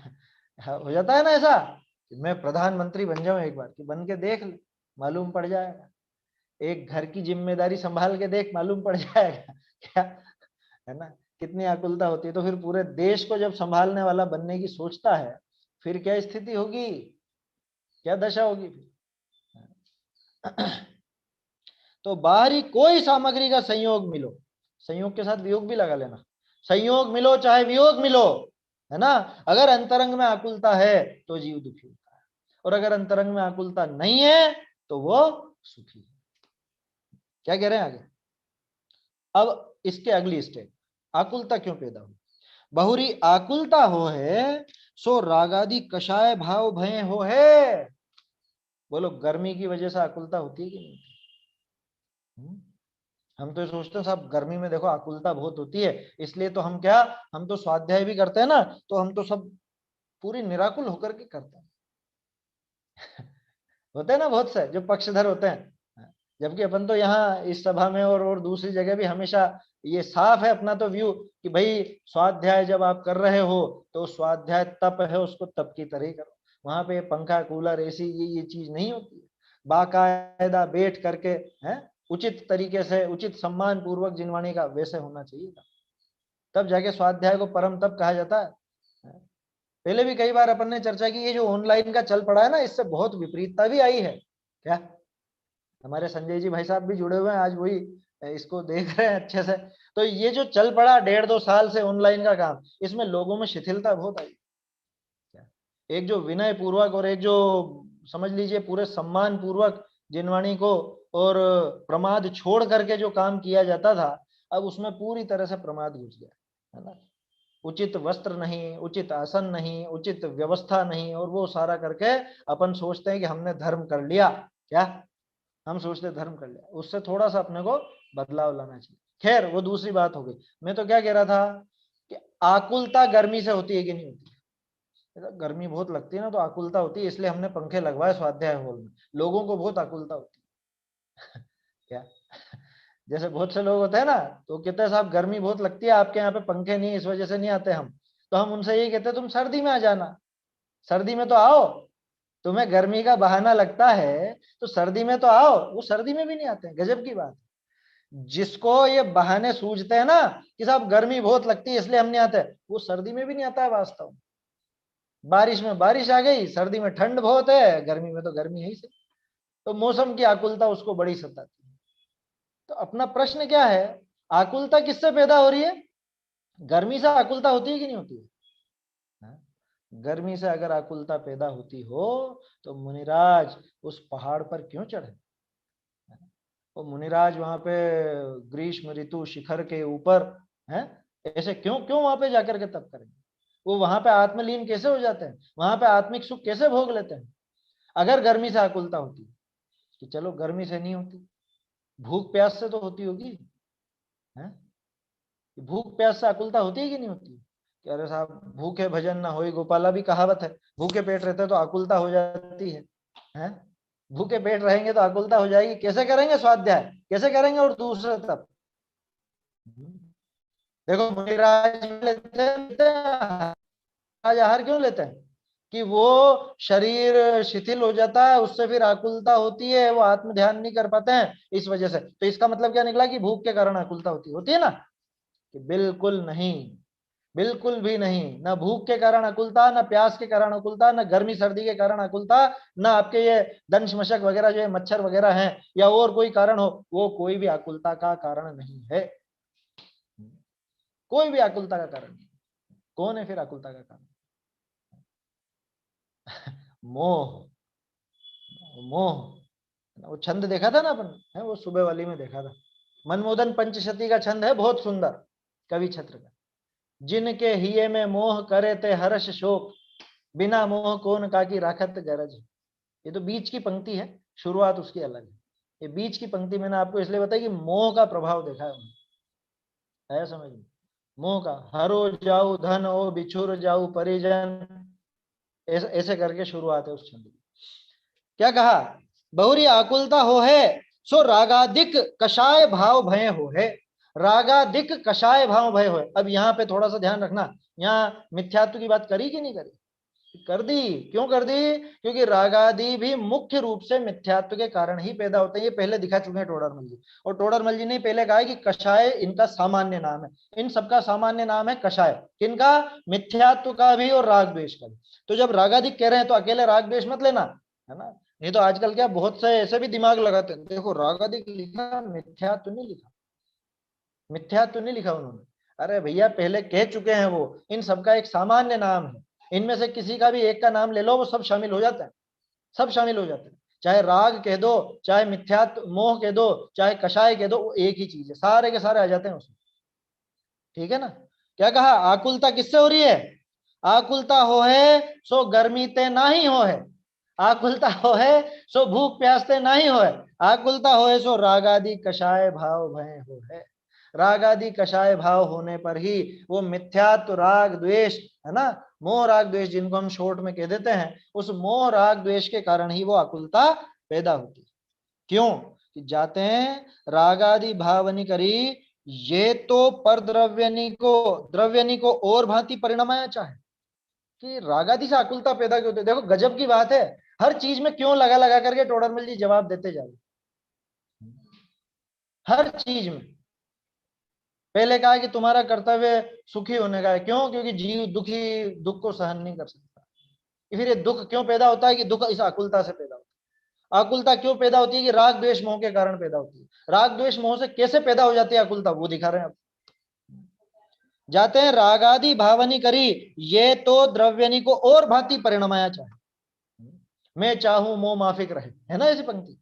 हो जाता है ना ऐसा, मैं प्रधानमंत्री बन जाऊं एक बार, कि बन के देख ले, मालूम पड़ जाएगा। एक घर की जिम्मेदारी संभाल के देख, मालूम पड़ जाएगा क्या, है ना, कितनी आकुलता होती है। तो फिर पूरे देश को जब संभालने वाला बनने की सोचता है, फिर क्या स्थिति होगी, क्या दशा होगी फिर। तो बाहरी कोई सामग्री का संयोग मिलो, संयोग के साथ वियोग भी लगा लेना, संयोग मिलो चाहे वियोग मिलो, है ना, अगर अंतरंग में आकुलता है तो जीव दुखी होता है, और अगर अंतरंग में आकुलता नहीं है तो वो सुखी है। क्या कह रहे हैं आगे? अब इसके अगली स्टेप, आकुलता क्यों पैदा हुई? बहुरी आकुलता हो है सो रागादि कषाय भाव भय हो है। बोलो गर्मी की वजह से आकुलता होती है कि नहीं? हम तो सोचते हैं साहब गर्मी में देखो आकुलता बहुत होती है, इसलिए तो हम क्या, हम तो स्वाध्याय भी करते हैं ना, तो हम तो सब पूरी निराकुल होकर के करते हैं। होते हैं ना बहुत से जो पक्षधर होते हैं, जबकि अपन तो यहाँ इस सभा में और दूसरी जगह भी हमेशा ये साफ है अपना तो व्यू, कि भाई स्वाध्याय जब आप कर रहे हो तो स्वाध्याय तप है, उसको तप की तरह ही करो। वहां पे पंखा कूलर एसी ये चीज नहीं होती है, बाकायदा बैठ करके है, उचित तरीके से उचित सम्मान पूर्वक जिनवाणी का वैसे होना चाहिए, तब जाके स्वाध्याय को परम तप कहा जाता है। पहले भी कई बार अपन ने चर्चा की, ये जो ऑनलाइन का चल पड़ा है ना, इससे बहुत विपरीतता भी आई है। क्या हमारे संजय जी भाई साहब भी जुड़े हुए हैं, आज वही इसको देख रहे हैं अच्छे से। तो ये जो चल पड़ा 1.5-2 साल से ऑनलाइन का काम, इसमें लोगों में शिथिलता बहुत आई। एक जो विनय पूर्वक और एक जो समझ लीजिए पूरे सम्मान पूर्वक जिनवाणी को और प्रमाद छोड़ करके जो काम किया जाता था, अब उसमें पूरी तरह से प्रमाद घुस गया, है ना। उचित वस्त्र नहीं, उचित आसन नहीं, उचित व्यवस्था नहीं, और वो सारा करके अपन सोचते हैं कि हमने धर्म कर लिया। क्या हम सोचते धर्म कर लिया, उससे थोड़ा सा अपने को बदलाव लाना चाहिए। खैर वो दूसरी बात हो गई। मैं तो क्या कह रहा था कि आकुलता गर्मी से होती है कि नहीं होती? गर्मी बहुत लगती है ना तो आकुलता होती है, इसलिए हमने पंखे लगवाए स्वाध्याय हॉल में, लोगों को बहुत आकुलता होती है। क्या जैसे बहुत से लोग होते हैं ना, तो कहते हैं साहब गर्मी बहुत लगती है, आपके यहाँ पे पंखे नहीं, इस वजह से नहीं आते हम। तो हम उनसे ये कहते तुम सर्दी में आ जाना, सर्दी में तो आओ, तुम्हें गर्मी का बहाना लगता है तो सर्दी में तो आओ। वो सर्दी में भी नहीं आते हैं, गजब की बात। जिसको ये बहाने सूझते हैं ना कि साहब गर्मी बहुत लगती है इसलिए हम नहीं आते, वो सर्दी में भी नहीं आता है वास्तव में। बारिश में बारिश आ गई, सर्दी में ठंड बहुत है, गर्मी में तो गर्मी है ही से। तो मौसम की आकुलता उसको बड़ी सताती है। तो अपना प्रश्न क्या है, आकुलता किससे पैदा हो रही है? गर्मी से आकुलता होती है कि नहीं होती है? गर्मी से अगर आकुलता पैदा होती हो तो मुनिराज उस पहाड़ पर क्यों चढ़े? वो मुनिराज वहां पे ग्रीष्म ऋतु शिखर के ऊपर हैं, ऐसे क्यों क्यों वहां पे जाकर के तप करेंगे? वो वहां पे आत्मलीन कैसे हो जाते हैं, वहां पे आत्मिक सुख कैसे भोग लेते हैं? अगर गर्मी से आकुलता होती, कि चलो गर्मी से नहीं होती, भूख प्यास से तो होती होगी, है? भूख प्यास से आकुलता होती है कि नहीं होती? कि अरे साहब भूखे भजन ना होई गोपाला भी कहावत है, भूखे पेट रहते तो आकुलता हो जाती है? भूखे पेट रहेंगे तो आकुलता हो जाएगी, कैसे करेंगे स्वाध्याय, कैसे करेंगे और दूसरे तप? देखो मुनिराज लेते हैं, आज आहार क्यों लेते हैं? कि वो शरीर शिथिल हो जाता है, उससे फिर आकुलता होती है, वो आत्म ध्यान नहीं कर पाते हैं इस वजह से। तो इसका मतलब क्या निकला कि भूख के कारण आकुलता होती है ना? कि बिल्कुल नहीं, बिल्कुल भी नहीं। ना भूख के कारण अकुलता, ना प्यास के कारण अकुलता, ना गर्मी सर्दी के कारण अकुलता, ना आपके ये दंश मशक वगैरह जो मच्छर वगैरह हैं या और कोई कारण हो, वो कोई भी आकुलता का कारण नहीं है। कोई भी आकुलता का कारण नहीं। कौन है फिर आकुलता का कारण? मोह। मोह। वो छंद देखा था ना अपन, है वो सुबह वाली में देखा था, मनमोदन पंचशती का छंद है, बहुत सुंदर, कवि छत्र का। जिनके हिये में मोह करे ते हर्ष शोक, बिना मोह कौन का की राखत गरज। ये तो बीच की पंक्ति है, शुरुआत उसकी अलग है। ये बीच की पंक्ति मैंने आपको इसलिए बताया कि मोह का प्रभाव देखा है समझ में? मोह का, हरो जाऊ धन ओ बिछुर जाऊ परिजन, ऐसे ऐसे करके शुरुआत है उस छंद की। क्या कहा? बहुरी आकुलता हो है सो रागादिक कषाय भाव भय हो है। रागादिक कषाय भाव भय हो है। अब यहाँ पे थोड़ा सा ध्यान रखना, यहाँ मिथ्यात्व की बात करी कि नहीं करी? कर दी। क्यों कर दी? क्योंकि रागादि भी मुख्य रूप से मिथ्यात्व के कारण ही पैदा होते हैं। ये पहले दिखा चुके हैं टोडरमल जी। और टोडरमल जी ने पहले कहा कि कषाय इनका सामान्य नाम है, इन सबका सामान्य नाम है कषाय। किनका? मिथ्यात्व का भी और राग द्वेष का भी। तो जब रागादि कह रहे हैं तो अकेले राग द्वेष मत लेना, है ना? नहीं तो आजकल क्या बहुत से ऐसे भी दिमाग लगाते हैं, देखो रागादि लिखा, मिथ्यात्व नहीं लिखा, मिथ्यात्व नहीं लिखा उन्होंने। अरे भैया पहले कह चुके हैं वो, इन सबका एक सामान्य नाम है, इनमें से किसी का भी एक का नाम ले लो, वो सब शामिल हो जाता है, सब शामिल हो जाते हैं। चाहे राग कह दो, चाहे मिथ्यात्व मोह कह दो, चाहे कषाय कह दो, वो एक ही चीज है, सारे के सारे आ जाते हैं उसमें। ठीक है ना? क्या कहा? आकुलता किससे हो रही है? आकुलता हो है सो गर्मी ते ना ही हो है, आकुलता हो है सो भूख प्यास ते ना ही हो है, आकुलता हो है सो रागादि कषाय भाव भय हो है। राग आदि कषाय भाव होने पर ही वो मिथ्यात्व राग द्वेष, है ना, मोह राग द्वेष जिनको हम शॉर्ट में कह देते हैं, उस मोह राग द्वेष के कारण ही वो आकुलता पैदा होती है। क्यों? कि जाते हैं राग आदि भावनी करी, ये तो पर द्रव्यनी को और भांति परिणमाया चाहे। कि रागादि से आकुलता पैदा क्यों होती है? देखो गजब की बात है, हर चीज में क्यों लगा लगा करके टोडरमल जी जवाब देते जा रहे, हर चीज में। पहले कहा कि तुम्हारा कर्तव्य सुखी होने का है, क्यों? क्योंकि जीव दुखी दुख को सहन नहीं कर सकता। फिर ये दुख क्यों पैदा होता है? कि दुख इस आकुलता से पैदा होता है। आकुलता क्यों पैदा होती है? कि राग द्वेष मोह के कारण पैदा होती है। राग द्वेष मोह से कैसे पैदा हो जाती है आकुलता, वो दिखा रहे हैं अब। जाते हैं रागादि भावनी करी, ये तो द्रव्यनी को और भांति परिणमाया चाहे। मैं चाहूं मोह माफिक रहे, है ना ऐसी पंक्ति।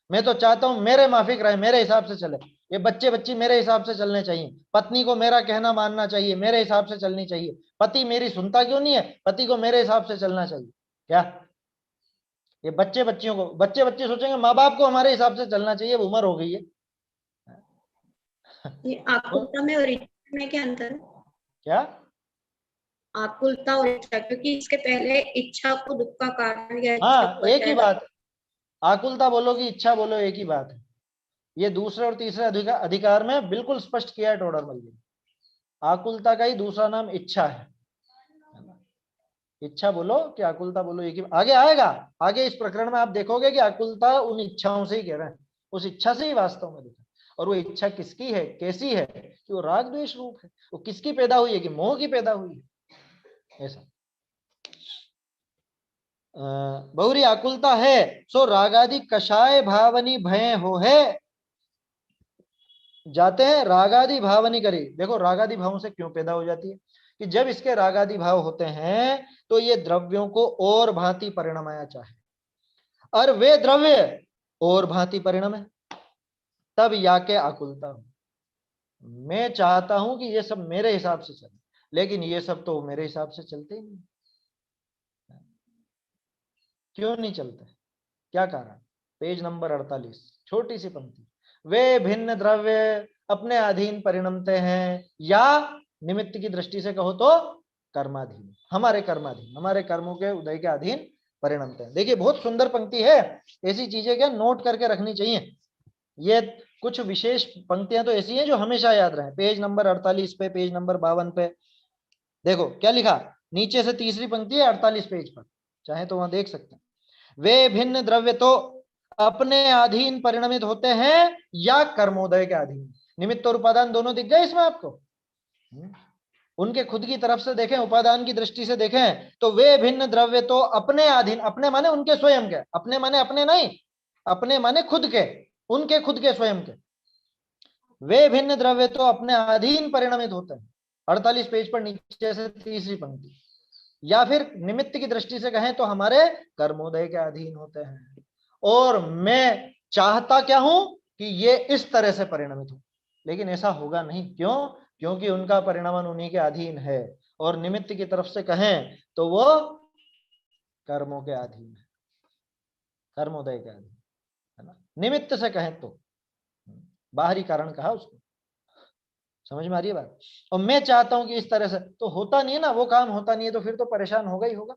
मैं तो चाहता हूं मेरे माफिक रहे, मेरे हिसाब से चले, ये बच्चे बच्ची मेरे हिसाब से चलने चाहिए, पत्नी को मेरा कहना मानना चाहिए, मेरे हिसाब से चलनी चाहिए, पति मेरी सुनता क्यों नहीं है, पति को मेरे हिसाब से चलना चाहिए। क्या ये बच्चे बच्चियों को, बच्चे बच्चे सोचेंगे माँ बाप को हमारे हिसाब से चलना चाहिए, उम्र हो गई है। ये आकुलता में और इच्छा में क्या अंतर है? क्या आकुलता और इच्छा, क्योंकि इसके पहले इच्छा को दुख का कारण या इच्छा हाँ को एक ही बताया बात है, आकुलता बोलो कि इच्छा बोलो एक ही बात है। ये दूसरे और तीसरे अधिकार में बिल्कुल स्पष्ट किया है टोडरमल जी। आकुलता का ही दूसरा नाम इच्छा है। इच्छा बोलो कि आकुलता बोलो, एक ही आगे आएगा। आगे इस प्रकरण में आप देखोगे कि आकुलता उन इच्छाओं से ही कह रहे हैं, उस इच्छा से ही वास्तव में दिखा। और वो इच्छा किसकी है, कैसी है, कि वो राग द्वेष रूप है। वो किसकी पैदा हुई है, कि मोह की पैदा हुई है, ऐसा। बहुरी आकुलता है सो रागादि कषाय भावनी भय हो है, जाते हैं रागादि भावनी करी। देखो रागादि भावों से क्यों पैदा हो जाती है, कि जब इसके रागादि भाव होते हैं तो ये द्रव्यों को और भांति परिणमाया चाहे, और वे द्रव्य और भांति परिणम है, तब या के आकुलता हूं। मैं चाहता हूं कि ये सब मेरे हिसाब से चले, लेकिन ये सब तो मेरे हिसाब से चलते ही नहीं। क्यों नहीं चलते, क्या कारण? पेज नंबर 48, छोटी सी पंक्ति। वे भिन्न द्रव्य अपने अधीन परिणमते हैं, या निमित्त की दृष्टि से कहो तो कर्माधीन, हमारे कर्माधीन, हमारे कर्मों के उदय के अधीन परिणमते हैं। देखिए बहुत सुंदर पंक्ति है, ऐसी चीजें क्या नोट करके रखनी चाहिए। ये कुछ विशेष पंक्तियां तो ऐसी हैं जो हमेशा याद रहे। पेज नंबर 48 पे, पेज नंबर 52 पे देखो क्या लिखा, नीचे से तीसरी पंक्ति है 48 पेज पर, चाहे तो वहां देख सकते हैं। वे भिन्न द्रव्य तो अपने अधीन परिणमित होते हैं, या कर्मोदय के अधीन। निमित्त और उपादान दोनों दिख गए इसमें आपको। उनके खुद की तरफ से देखें, उपादान की दृष्टि से देखें, तो वे भिन्न द्रव्य तो अपने अधीन, अपने माने उनके स्वयं के, अपने माने अपने नहीं, अपने माने खुद के, उनके खुद के स्वयं के। वे भिन्न द्रव्य तो अपने अधीन परिणमित होते हैं, 48 पेज पर नीचे से तीसरी पंक्ति। या फिर निमित्त की दृष्टि से कहें तो हमारे कर्मोदय के अधीन होते हैं। और मैं चाहता क्या हूं कि ये इस तरह से परिणमित हो, लेकिन ऐसा होगा नहीं। क्यों? क्योंकि उनका परिणमन उन्हीं के अधीन है। और निमित्त की तरफ से कहें तो वो कर्मों के अधीन है, कर्मोदय के अधीन है ना। निमित्त से कहें तो बाहरी कारण कहा उसको, समझ में आ रही है बात। और मैं चाहता हूं कि इस तरह से, तो होता नहीं है ना, वो काम होता नहीं है, तो फिर तो परेशान होगा ही होगा।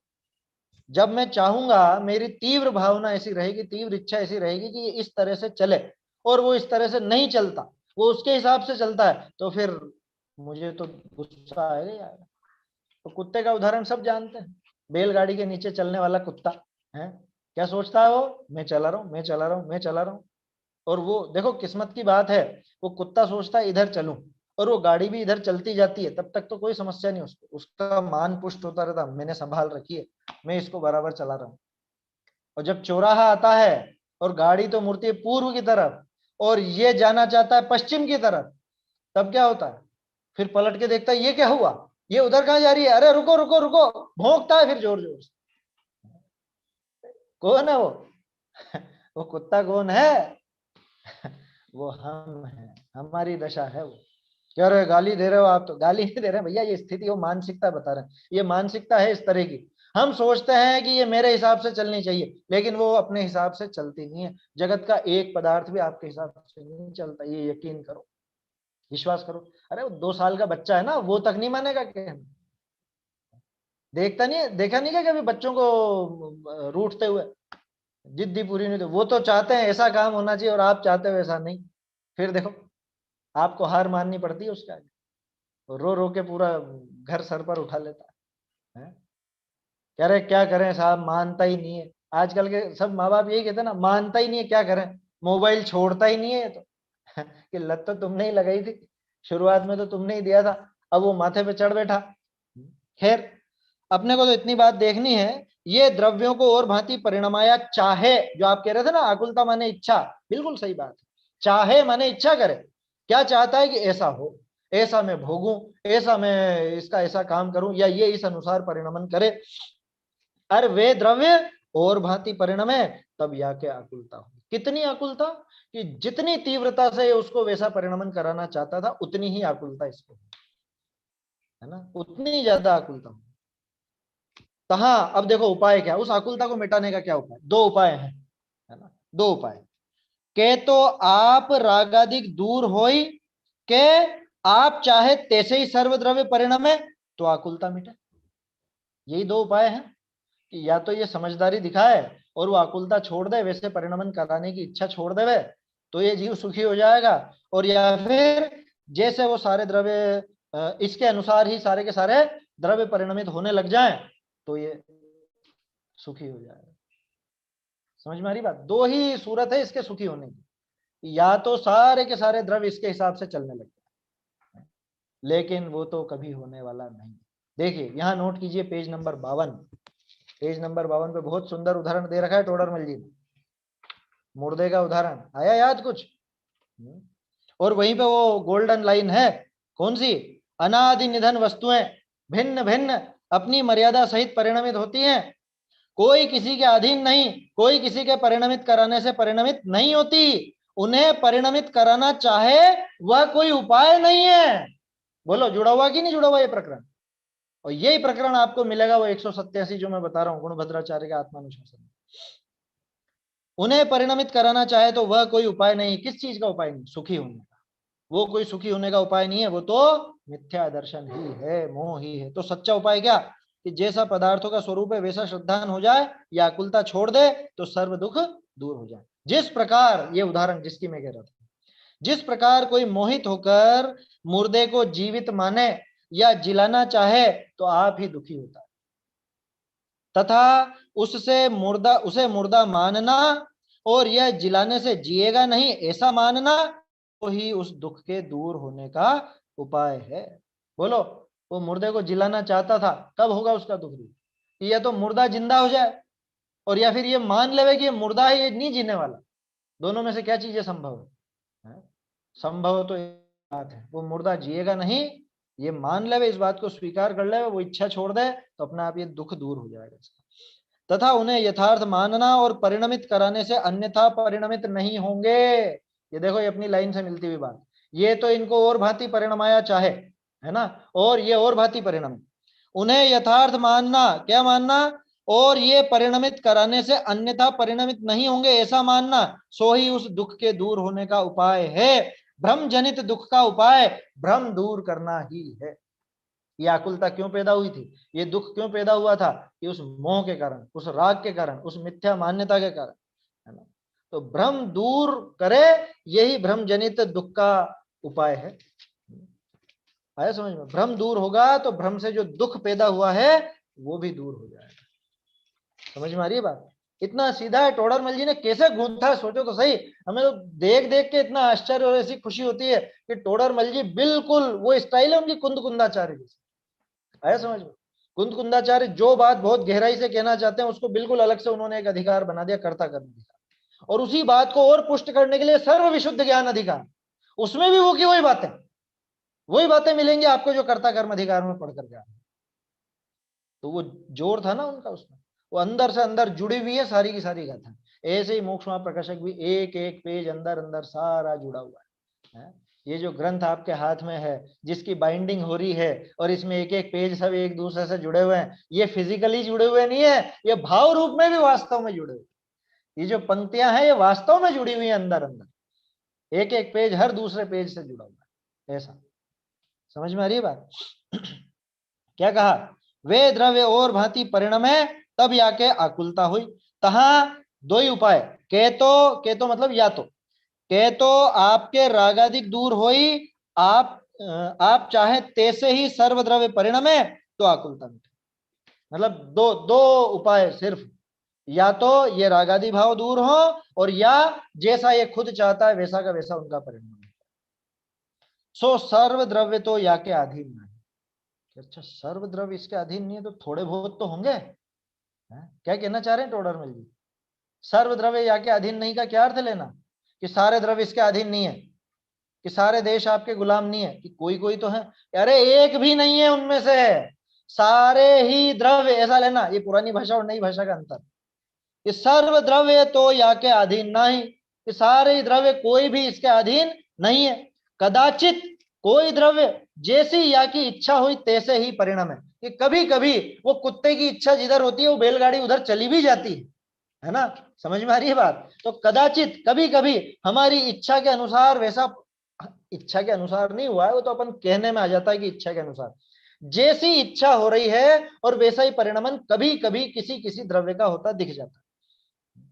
जब मैं चाहूंगा, मेरी तीव्र भावना ऐसी रहेगी, तीव्र इच्छा ऐसी रहेगी कि ये इस तरह से चले, और वो इस तरह से नहीं चलता, वो उसके हिसाब से चलता है, तो फिर मुझे तो गुस्सा आएगा ही आएगा। तो कुत्ते का उदाहरण सब जानते हैं, बैलगाड़ी के नीचे चलने वाला कुत्ता है, क्या सोचता है वो, मैं चला रहा हूं, मैं चला रहा हूं, मैं चला रहा हूं। और वो देखो किस्मत की बात है, वो कुत्ता सोचता है इधर चलूं, और वो गाड़ी भी इधर चलती जाती है, तब तक तो कोई समस्या नहीं उसको, उसका मान पुष्ट होता रहता, मैंने संभाल रखी है, मैं इसको बराबर चला रहा हूँ। और जब चौराहा आता है और गाड़ी तो मुड़ती है पूर्व की तरफ, और ये जाना चाहता है पश्चिम की तरफ, तब क्या होता है, फिर पलट के देखता है ये क्या हुआ, ये उधर कहाँ जा रही है, अरे रुको रुको रुको, भौंकता है फिर जोर जोर से। कौन है वो? वो कुत्ता कौन है? वो हम हैं, हमारी दशा है वो। कह रहे गाली दे रहे हो आप, तो गाली नहीं दे रहे भैया, ये स्थिति, वो मानसिकता बता रहे हैं, ये मानसिकता है इस तरह की। हम सोचते हैं कि ये मेरे हिसाब से चलनी चाहिए, लेकिन वो अपने हिसाब से चलती नहीं है। जगत का एक पदार्थ भी आपके हिसाब से नहीं चलता, ये यकीन करो, विश्वास करो। अरे वो 2 साल का बच्चा है ना, वो तक नहीं मानेगा क्या? देखता नहीं है, देखा नहीं क्या कभी बच्चों को रूठते हुए, जिद्दी पूरी नहीं, तो वो तो चाहते हैं ऐसा काम होना चाहिए, और आप चाहते हो ऐसा नहीं, फिर देखो आपको हार माननी पड़ती है उसके आगे। रो रो के पूरा घर सर पर उठा लेता है। कह रहे क्या करें साहब, मानता ही नहीं है। आजकल के सब माँ बाप यही कहते हैं ना, मानता ही नहीं है, क्या करें, मोबाइल छोड़ता ही नहीं है ये तो। कि लत तो तुमने ही लगाई थी, शुरुआत में तो तुमने ही दिया था, अब वो माथे पे चढ़ बैठा। खैर अपने को तो इतनी बात देखनी है, ये द्रव्यों को और भांति परिणमाया चाहे, जो आप कह रहे थे ना आकुलता माने इच्छा, बिल्कुल सही बात है। चाहे माने इच्छा करे, क्या चाहता है कि ऐसा हो, ऐसा मैं भोगूं, ऐसा मैं इसका ऐसा काम करूं, या ये इस अनुसार परिणमन करे। अरे वे द्रव्य और भांति परिणम है, तब या के आकुलता हो। कितनी आकुलता, कि जितनी तीव्रता से उसको वैसा परिणमन कराना चाहता था, उतनी ही आकुलता इसको, है ना, उतनी ज्यादा आकुलता। तो हाँ अब देखो उपाय क्या, उस आकुलता को मिटाने का क्या उपाय? 2 उपाय हैं, है ना, 2 उपाय। के तो आप रागादिक दूर होई, के आप चाहे तैसे ही सर्वद्रव्य परिणम है तो आकुलता मिटे। यही 2 उपाय हैं, कि या तो ये समझदारी दिखाए और वो आकुलता छोड़ दे, वैसे परिणमन कराने की इच्छा छोड़ देवे, तो ये जीव सुखी हो जाएगा। और या फिर जैसे वो सारे द्रव्य इसके अनुसार ही सारे के सारे द्रव्य परिणमित होने लग जाएं, तो ये सुखी हो जाएगा। समझ में आ रही बात? दो ही सूरत है इसके सुखी होने की, या तो सारे के सारे द्रव्य इसके हिसाब से चलने लगते हैं, लेकिन वो तो कभी होने वाला नहीं। देखिए यहां नोट कीजिए पेज नंबर 52, पेज नंबर 52 पे बहुत सुंदर उदाहरण दे रखा है टोडरमल जी ने, मुर्दे का उदाहरण आया याद कुछ? और वहीं पे वो गोल्डन लाइन है, कौन सी? अनादि निधन वस्तुएं भिन्न भिन्न अपनी मर्यादा सहित परिणमित होती हैं, कोई किसी के अधीन नहीं, कोई किसी के परिणमित कराने से परिणमित नहीं होती, उन्हें परिणमित कराना चाहे वह कोई उपाय नहीं है। बोलो जुड़ा हुआ कि नहीं जुड़ा हुआ ये प्रकरण? और यही प्रकरण आपको मिलेगा वो 187 जो मैं बता रहा हूं गुणभद्राचार्य का आत्मानुशासन। उन्हें परिणमित कराना चाहे तो वह कोई उपाय नहीं। किस चीज का उपाय नहीं? सुखी होने का। वो कोई सुखी होने का उपाय नहीं है, वो तो मिथ्या दर्शन ही है, मोह ही है। तो सच्चा उपाय क्या? कि जैसा पदार्थों का स्वरूप है वैसा श्रद्धान हो जाए या अकुलता छोड़ दे तो सर्व दुख दूर हो जाए। जिस प्रकार, ये उदाहरण जिसकी मैं कह रहा था, जिस प्रकार कोई मोहित होकर मुर्दे को जीवित माने या जिलाना चाहे तो आप ही दुखी होता है, तथा उसे मुर्दा मानना और यह जिलाने से जिएगा नहीं ऐसा मानना तो ही उस दुख के दूर होने का उपाय है। बोलो, वो मुर्दे को जिलाना चाहता था, कब होगा उसका दुख दूर? या तो मुर्दा जिंदा हो जाए और या फिर ये मान लेवे कि ये मुर्दा है, ये नहीं जीने वाला। दोनों में से क्या चीजें संभव है? संभव तो बात है, वो मुर्दा जिएगा नहीं, ये मान लेवे, इस बात को स्वीकार कर ले, वो इच्छा छोड़ दे तो अपना आप ये दुख दूर हो जाएगा इसका। तथा उन्हें यथार्थ मानना और परिणमित कराने से अन्यथा परिणमित नहीं होंगे। ये देखो ये अपनी लाइन से मिलती हुई बात, ये तो इनको और भांति परिणमाया चाहे, है ना, और ये और भांति परिणम, उन्हें यथार्थ मानना, क्या मानना? और ये परिणमित कराने से अन्यथा परिणमित नहीं होंगे ऐसा मानना, सो ही उस दुख के दूर होने का उपाय है। भ्रम जनित दुख का उपाय भ्रम दूर करना ही है। ये आकुलता क्यों पैदा हुई थी? ये दुख क्यों पैदा हुआ था? कि उस मोह के कारण, उस राग के कारण, उस मिथ्या मान्यता के कारण, है ना। तो भ्रम दूर करे, यही भ्रम जनित दुख का उपाय है। आया समझ में? भ्रम दूर होगा तो भ्रम से जो दुख पैदा हुआ है वो भी दूर हो जाएगा। समझ में आ रही है बात? इतना सीधा है, टोडरमल जी ने कैसे गूंथा है, सोचो तो सही। हमें तो देख देख के इतना आश्चर्य और ऐसी खुशी होती है कि टोडरमल जी बिल्कुल वो स्टाइल है उनकी कुंद कुंदाचार्य जैसी। आया समझ में? कुंद कुंदाचार्य जो बात बहुत गहराई से कहना चाहते हैं उसको बिल्कुल अलग से उन्होंने एक अधिकार बना दिया, कर्ता कर्म अधिकार। और उसी बात को और पुष्ट करने के लिए सर्व विशुद्ध ज्ञान अधिकार, उसमें भी वो की वही बातें मिलेंगी आपको जो कर्ता कर्म अधिकार में पढ़ करके। तो वो जोर था ना उनका उसमें, वो अंदर से अंदर जुड़ी हुई है सारी की सारी गाथा। ऐसे ही मोक्ष प्रकाशक भी एक एक पेज अंदर अंदर सारा जुड़ा हुआ है। ये जो ग्रंथ आपके हाथ में है, जिसकी बाइंडिंग हो रही है और इसमें एक एक पेज सब एक दूसरे से जुड़े हुए हैं, ये फिजिकली जुड़े हुए नहीं है, ये भाव रूप में भी वास्तव में जुड़े हुए। ये जो पंक्तियां हैं ये वास्तव में जुड़ी हुई है अंदर अंदर, एक एक पेज हर दूसरे पेज से जुड़ा हुआ है। ऐसा समझ में आ रही है बात? क्या कहा? वे द्रव्य और भांति परिणमे तब याके आकुलता हुई। तहा दो ही उपाय, के तो मतलब या तो, के तो आपके रागादिक दूर होई, आप चाहे तैसे ही सर्वद्रव्य परिणमे तो आकुलता मिटे। मतलब दो दो उपाय सिर्फ, या तो ये रागादि भाव दूर हो और या जैसा ये खुद चाहता है वैसा का वैसा उनका परिणाम। सो सर्वद्रव्य तो या के अधीन नहीं। अच्छा, सर्वद्रव्य इसके अधीन नहीं है तो थोड़े बहुत तो होंगे? क्या कहना चाह रहे हैं टोडरमल जी? सर्वद्रव्य या के अधीन नहीं का क्या अर्थ लेना? कि सारे द्रव्य इसके अधीन नहीं है, कि सारे देश आपके गुलाम नहीं है, कि कोई कोई तो है? अरे एक भी नहीं है उनमें से, सारे ही द्रव्य, ऐसा लेना। ये पुरानी भाषा और नई भाषा का अंतर, कि सर्वद्रव्य तो या के अधीन नहीं, कि सारे द्रव्य कोई भी इसके अधीन नहीं है। कदाचित कोई द्रव्य जैसी या की इच्छा हुई तैसे ही परिणाम है, कि कभी कभी वो कुत्ते की इच्छा जिधर होती है वो बैलगाड़ी उधर चली भी जाती है ना। समझ में आ रही है बात? तो कदाचित कभी कभी हमारी इच्छा के अनुसार वैसा, इच्छा के अनुसार नहीं हुआ है वो तो अपन कहने में आ जाता है कि इच्छा के अनुसार, जैसी इच्छा हो रही है और वैसा ही परिणमन कभी कभी किसी किसी द्रव्य का होता दिख जाता है।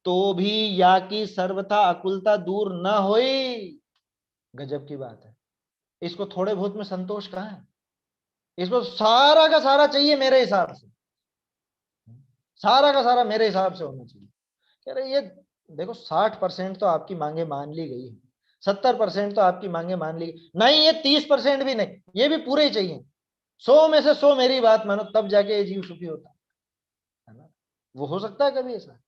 तो भी या की सर्वथा अकुलता दूर न होई। गजब की बात है। इसको थोड़े बहुत में संतोष कहाँ है? इसको सारा का सारा चाहिए मेरे हिसाब से। सारा का सारा मेरे हिसाब से होना चाहिए। कह रहे ये देखो 60% तो आपकी मांगे मान ली गई है, 70% तो आपकी मांगे मान ली नहीं, ये 30% भी नहीं, ये भी पूरे ही चाहिए। 100 में से 100 मेरी बात मानो, तब जाके ये जीव सुखी होता है ना। वो हो सकता है कभी ऐसा?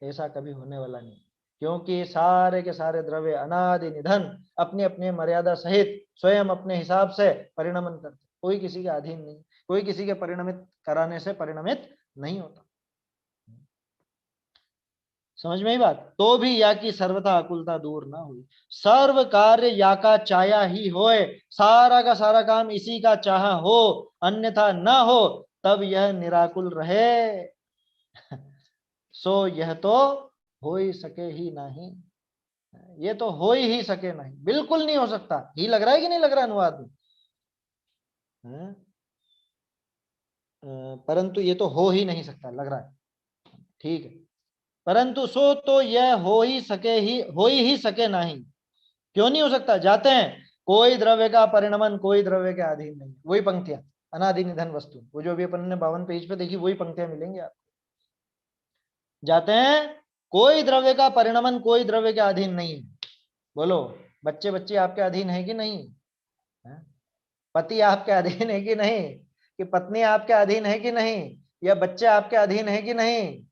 ऐसा कभी होने वाला नहीं, क्योंकि सारे के सारे द्रव्य अनादि निधन अपनी अपनी मर्यादा सहित स्वयं अपने हिसाब से परिणमन करते, कोई किसी के अधीन नहीं, कोई किसी के परिणमित कराने से परिणमित नहीं होता। समझ में ही बात? तो भी या की सर्वथा अकुलता दूर ना हुई, सर्व कार्य या का चाया ही होए, सारा का सारा काम इसी का चाहा हो, अन्यथा न हो, तब यह निराकुल रहे। सो यह तो हो ही सके ही नहीं, ये तो हो ही सके नहीं, बिल्कुल नहीं हो सकता। ही लग रहा है कि नहीं लग रहा अनुवाद में? परंतु ये तो हो ही नहीं सकता, लग रहा है ठीक है। परंतु सो तो यह हो ही सके नहीं। क्यों नहीं हो सकता? जाते हैं, कोई द्रव्य का परिणमन कोई द्रव्य के अधीन नहीं, वही पंक्तियां अनादि निधन वस्तु, वो जो भी अपन ने 52 पेज पे देखी वही पंक्तियां मिलेंगी आपको। जाते हैं, कोई द्रव्य का परिणमन कोई द्रव्य के अधीन नहीं है। बोलो, बच्चे बच्चे आपके अधीन है कि नहीं है? पति आपके अधीन है कि नहीं, कि पत्नी आपके अधीन है कि नहीं, या बच्चे आपके अधीन है कि नहीं?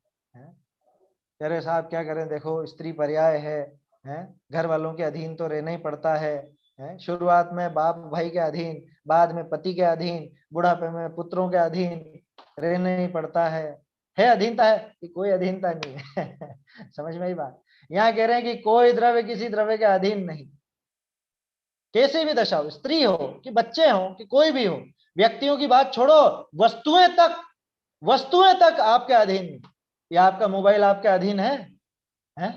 अरे साहब क्या करें, देखो स्त्री पर्याय है, घर वालों के अधीन तो रहना ही पड़ता है, शुरुआत में बाप भाई के अधीन, बाद में पति के अधीन, बुढ़ापे में पुत्रों के अधीन रहना ही पड़ता है अधीनता है कि कोई अधीनता नहीं है? समझ में ही बात? यहाँ कह रहे हैं कि कोई द्रव्य किसी द्रव्य के अधीन नहीं, कैसी भी दशा हो, स्त्री हो कि बच्चे हो कि कोई भी हो, व्यक्तियों की बात छोड़ो, वस्तुएं तक आपके अधीन नहीं। या आपका मोबाइल आपके अधीन है? कह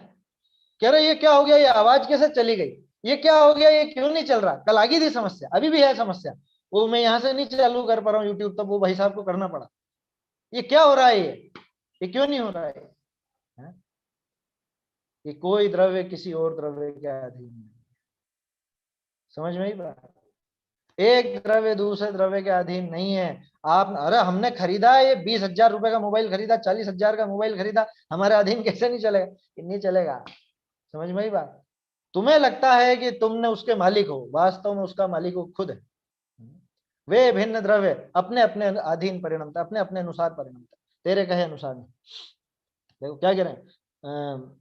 रहे ये क्या हो गया, ये आवाज कैसे चली गई, ये क्या हो गया, ये क्यों नहीं चल रहा? कल आ गई थी समस्या, अभी भी है समस्या, वो मैं यहां से नहीं चालू कर पा रहा हूँ यूट्यूब, तब वो भाई साहब को करना पड़ा। ये क्या हो रहा है, ये क्यों नहीं हो रहा है? कि कोई द्रव्य किसी और द्रव्य के अधीन नहीं। समझ में ही बात? एक द्रव्य दूसरे द्रव्य के अधीन नहीं है। आप, अरे हमने खरीदा ये 20,000 रुपए का मोबाइल खरीदा, 40,000 का मोबाइल खरीदा, हमारे अधीन कैसे नहीं चलेगा? नहीं चलेगा। समझ में ही बात? तुम्हें लगता है कि तुमने उसके मालिक हो, वास्तव में उसका मालिक वो खुद है। वे भिन्न द्रव्य अपने अपने अधीन परिणमता, अपने अपने अनुसार परिणमता, तेरे कहे अनुसार नहीं। देखो क्या कह रहे हैं,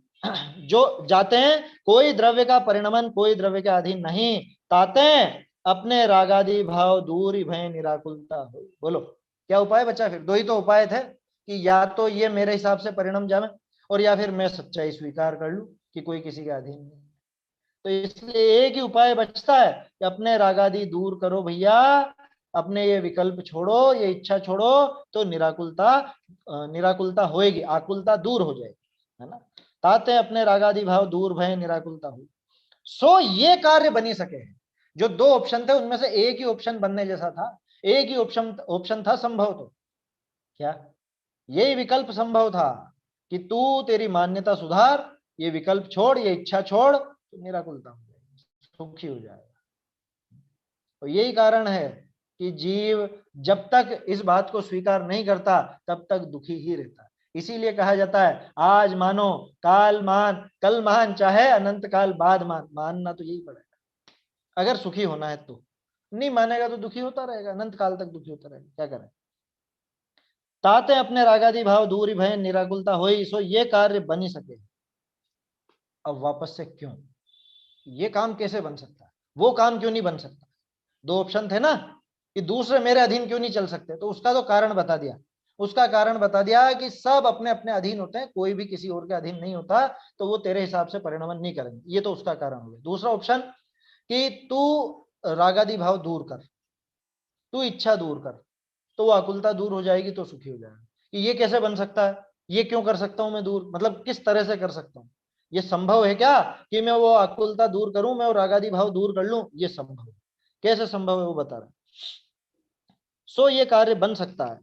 जो जाते हैं, कोई द्रव्य का परिणमन कोई द्रव्य के अधीन नहीं, ताते अपने रागादि भाव दूर ही भय निराकुलता हो। बोलो क्या उपाय बचा? फिर दो ही तो उपाय थे, कि या तो ये मेरे हिसाब से परिणम जावे, और या फिर मैं सच्चाई स्वीकार कर लूं कि कोई किसी के अधीन नहीं। तो इसलिए एक ही उपाय बचता है कि अपने रागादि दूर करो भैया, अपने ये विकल्प छोड़ो, ये इच्छा छोड़ो, तो निराकुलता होएगी, आकुलता दूर हो जाएगी, है ना। ताते अपने रागादि भाव दूर भय निराकुलता हो, सो ये कार्य बनी सके हैं। जो दो ऑप्शन थे उनमें से एक ही ऑप्शन बनने जैसा था, एक ही ऑप्शन था संभव, तो क्या यही विकल्प संभव था कि तू तेरी मान्यता सुधार, ये विकल्प छोड़, ये इच्छा छोड़, तो निराकुलता हो जाएगी, सुखी हो जाएगा। तो यही कारण है कि जीव जब तक इस बात को स्वीकार नहीं करता तब तक दुखी ही रहता है। इसीलिए कहा जाता है आज मानो काल मान, कल मान, चाहे अनंत काल बाद मान, मानना तो यही पड़ेगा अगर सुखी होना है तो। नहीं मानेगा तो दुखी होता रहेगा, अनंत काल तक दुखी होता रहेगा, क्या करें। ताते अपने रागादि भाव दूरी भय निराकुलता होई, सो ये कार्य बनी सके। अब वापस से क्यों, ये काम कैसे बन सकता है, वो काम क्यों नहीं बन सकता? दो ऑप्शन थे ना, कि दूसरे मेरे अधीन क्यों नहीं चल सकते, तो उसका तो कारण बता दिया। उसका कारण बता दिया कि सब अपने अपने अधीन होते हैं, कोई भी किसी और के अधीन नहीं होता, तो वो तेरे हिसाब से परिणमन नहीं करेंगे, ये तो उसका कारण हो गया। दूसरा ऑप्शन कि तू रागादि भाव दूर कर, तू इच्छा दूर कर, तो वो आकुलता दूर हो जाएगी, तो सुखी हो जाएगा। कि ये कैसे बन सकता है, ये क्यों कर सकता हूं मैं दूर, मतलब किस तरह से कर सकता हूं? ये संभव है क्या कि मैं वो आकुलता दूर करूं, मैं वो रागादि भाव दूर कर लूं? ये संभव है। कैसे संभव है वो बता रहा है। सो ये कार्य बन सकता है।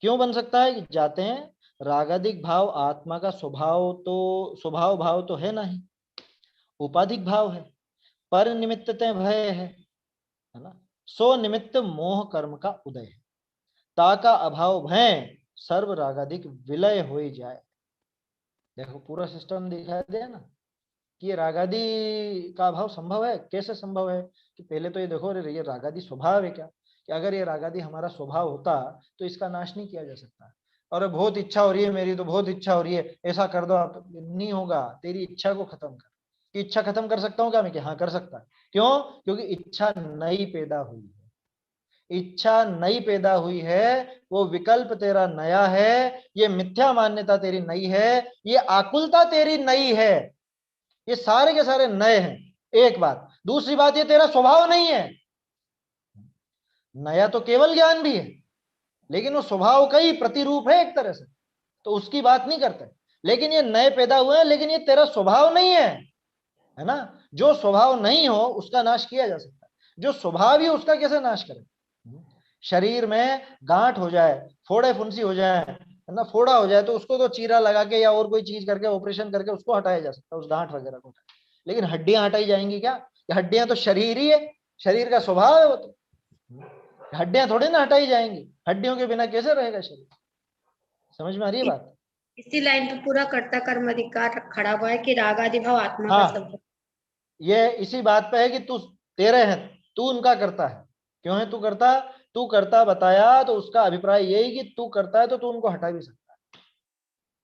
क्यों बन सकता है? कि जाते हैं, रागादिक भाव आत्मा का स्वभाव भाव तो है नहीं, उपाधिक भाव है, पर निमित्तते भय है ना। सो निमित्त मोह कर्म का उदय है, ता का अभाव भय सर्व रागादिक विलय हो ही जाए। देखो पूरा सिस्टम दिखाई दे ना कि ये रागादि का अभाव संभव है। कैसे संभव है कि पहले तो ये देखो ये रागादि स्वभाव है क्या, कि अगर ये रागादि हमारा स्वभाव होता तो इसका नाश नहीं किया जा सकता। और बहुत इच्छा हो रही है मेरी, तो बहुत इच्छा हो रही है, ऐसा कर दो आप, नहीं होगा। तेरी इच्छा को खत्म कर, कि इच्छा खत्म कर सकता हूँ क्या मैं, कि हाँ कर सकता। क्यों? क्योंकि इच्छा नई पैदा हुई है, इच्छा नई पैदा हुई है, वो विकल्प तेरा नया है, ये मिथ्या मान्यता तेरी नई है, ये आकुलता तेरी नई है, ये सारे के सारे नए हैं। एक बात। दूसरी बात, ये तेरा स्वभाव नहीं है। नया तो केवल ज्ञान भी है, लेकिन वो स्वभाव का ही प्रतिरूप है एक तरह से, तो उसकी बात नहीं करते। लेकिन ये नए पैदा हुए हैं, लेकिन ये तेरा स्वभाव नहीं है ना। जो स्वभाव नहीं हो उसका नाश किया जा सकता है, जो स्वभाव ही उसका कैसे नाश करें। शरीर में गांठ हो जाए, फोड़े फुंसी हो जाए, है ना, फोड़ा हो जाए, तो उसको तो चीरा लगा के या और कोई चीज करके ऑपरेशन करके उसको हटाया जा सकता है, उस गांठ वगैरह को। लेकिन हड्डियां हटाई जाएंगी क्या? हड्डियां तो शरीर ही है, शरीर का स्वभाव है वो तो। हड्डियां थोड़ी ना हटाई जाएंगी, हड्डियों के बिना कैसे रहेगा शरीर। समझ में आ रही है बात? इसी लाइन पे पूरा कर्ता कर्म अधिकार खड़ा हुआ है कि राग आदि भाव आत्मा का हाँ, स्वभाव। ये इसी बात पे है कि तू तेरे है, तू उनका करता है। क्यों है तू करता? तू करता बताया तो उसका अभिप्राय यही कि तू करता है तो तू उनको हटा भी सकता है।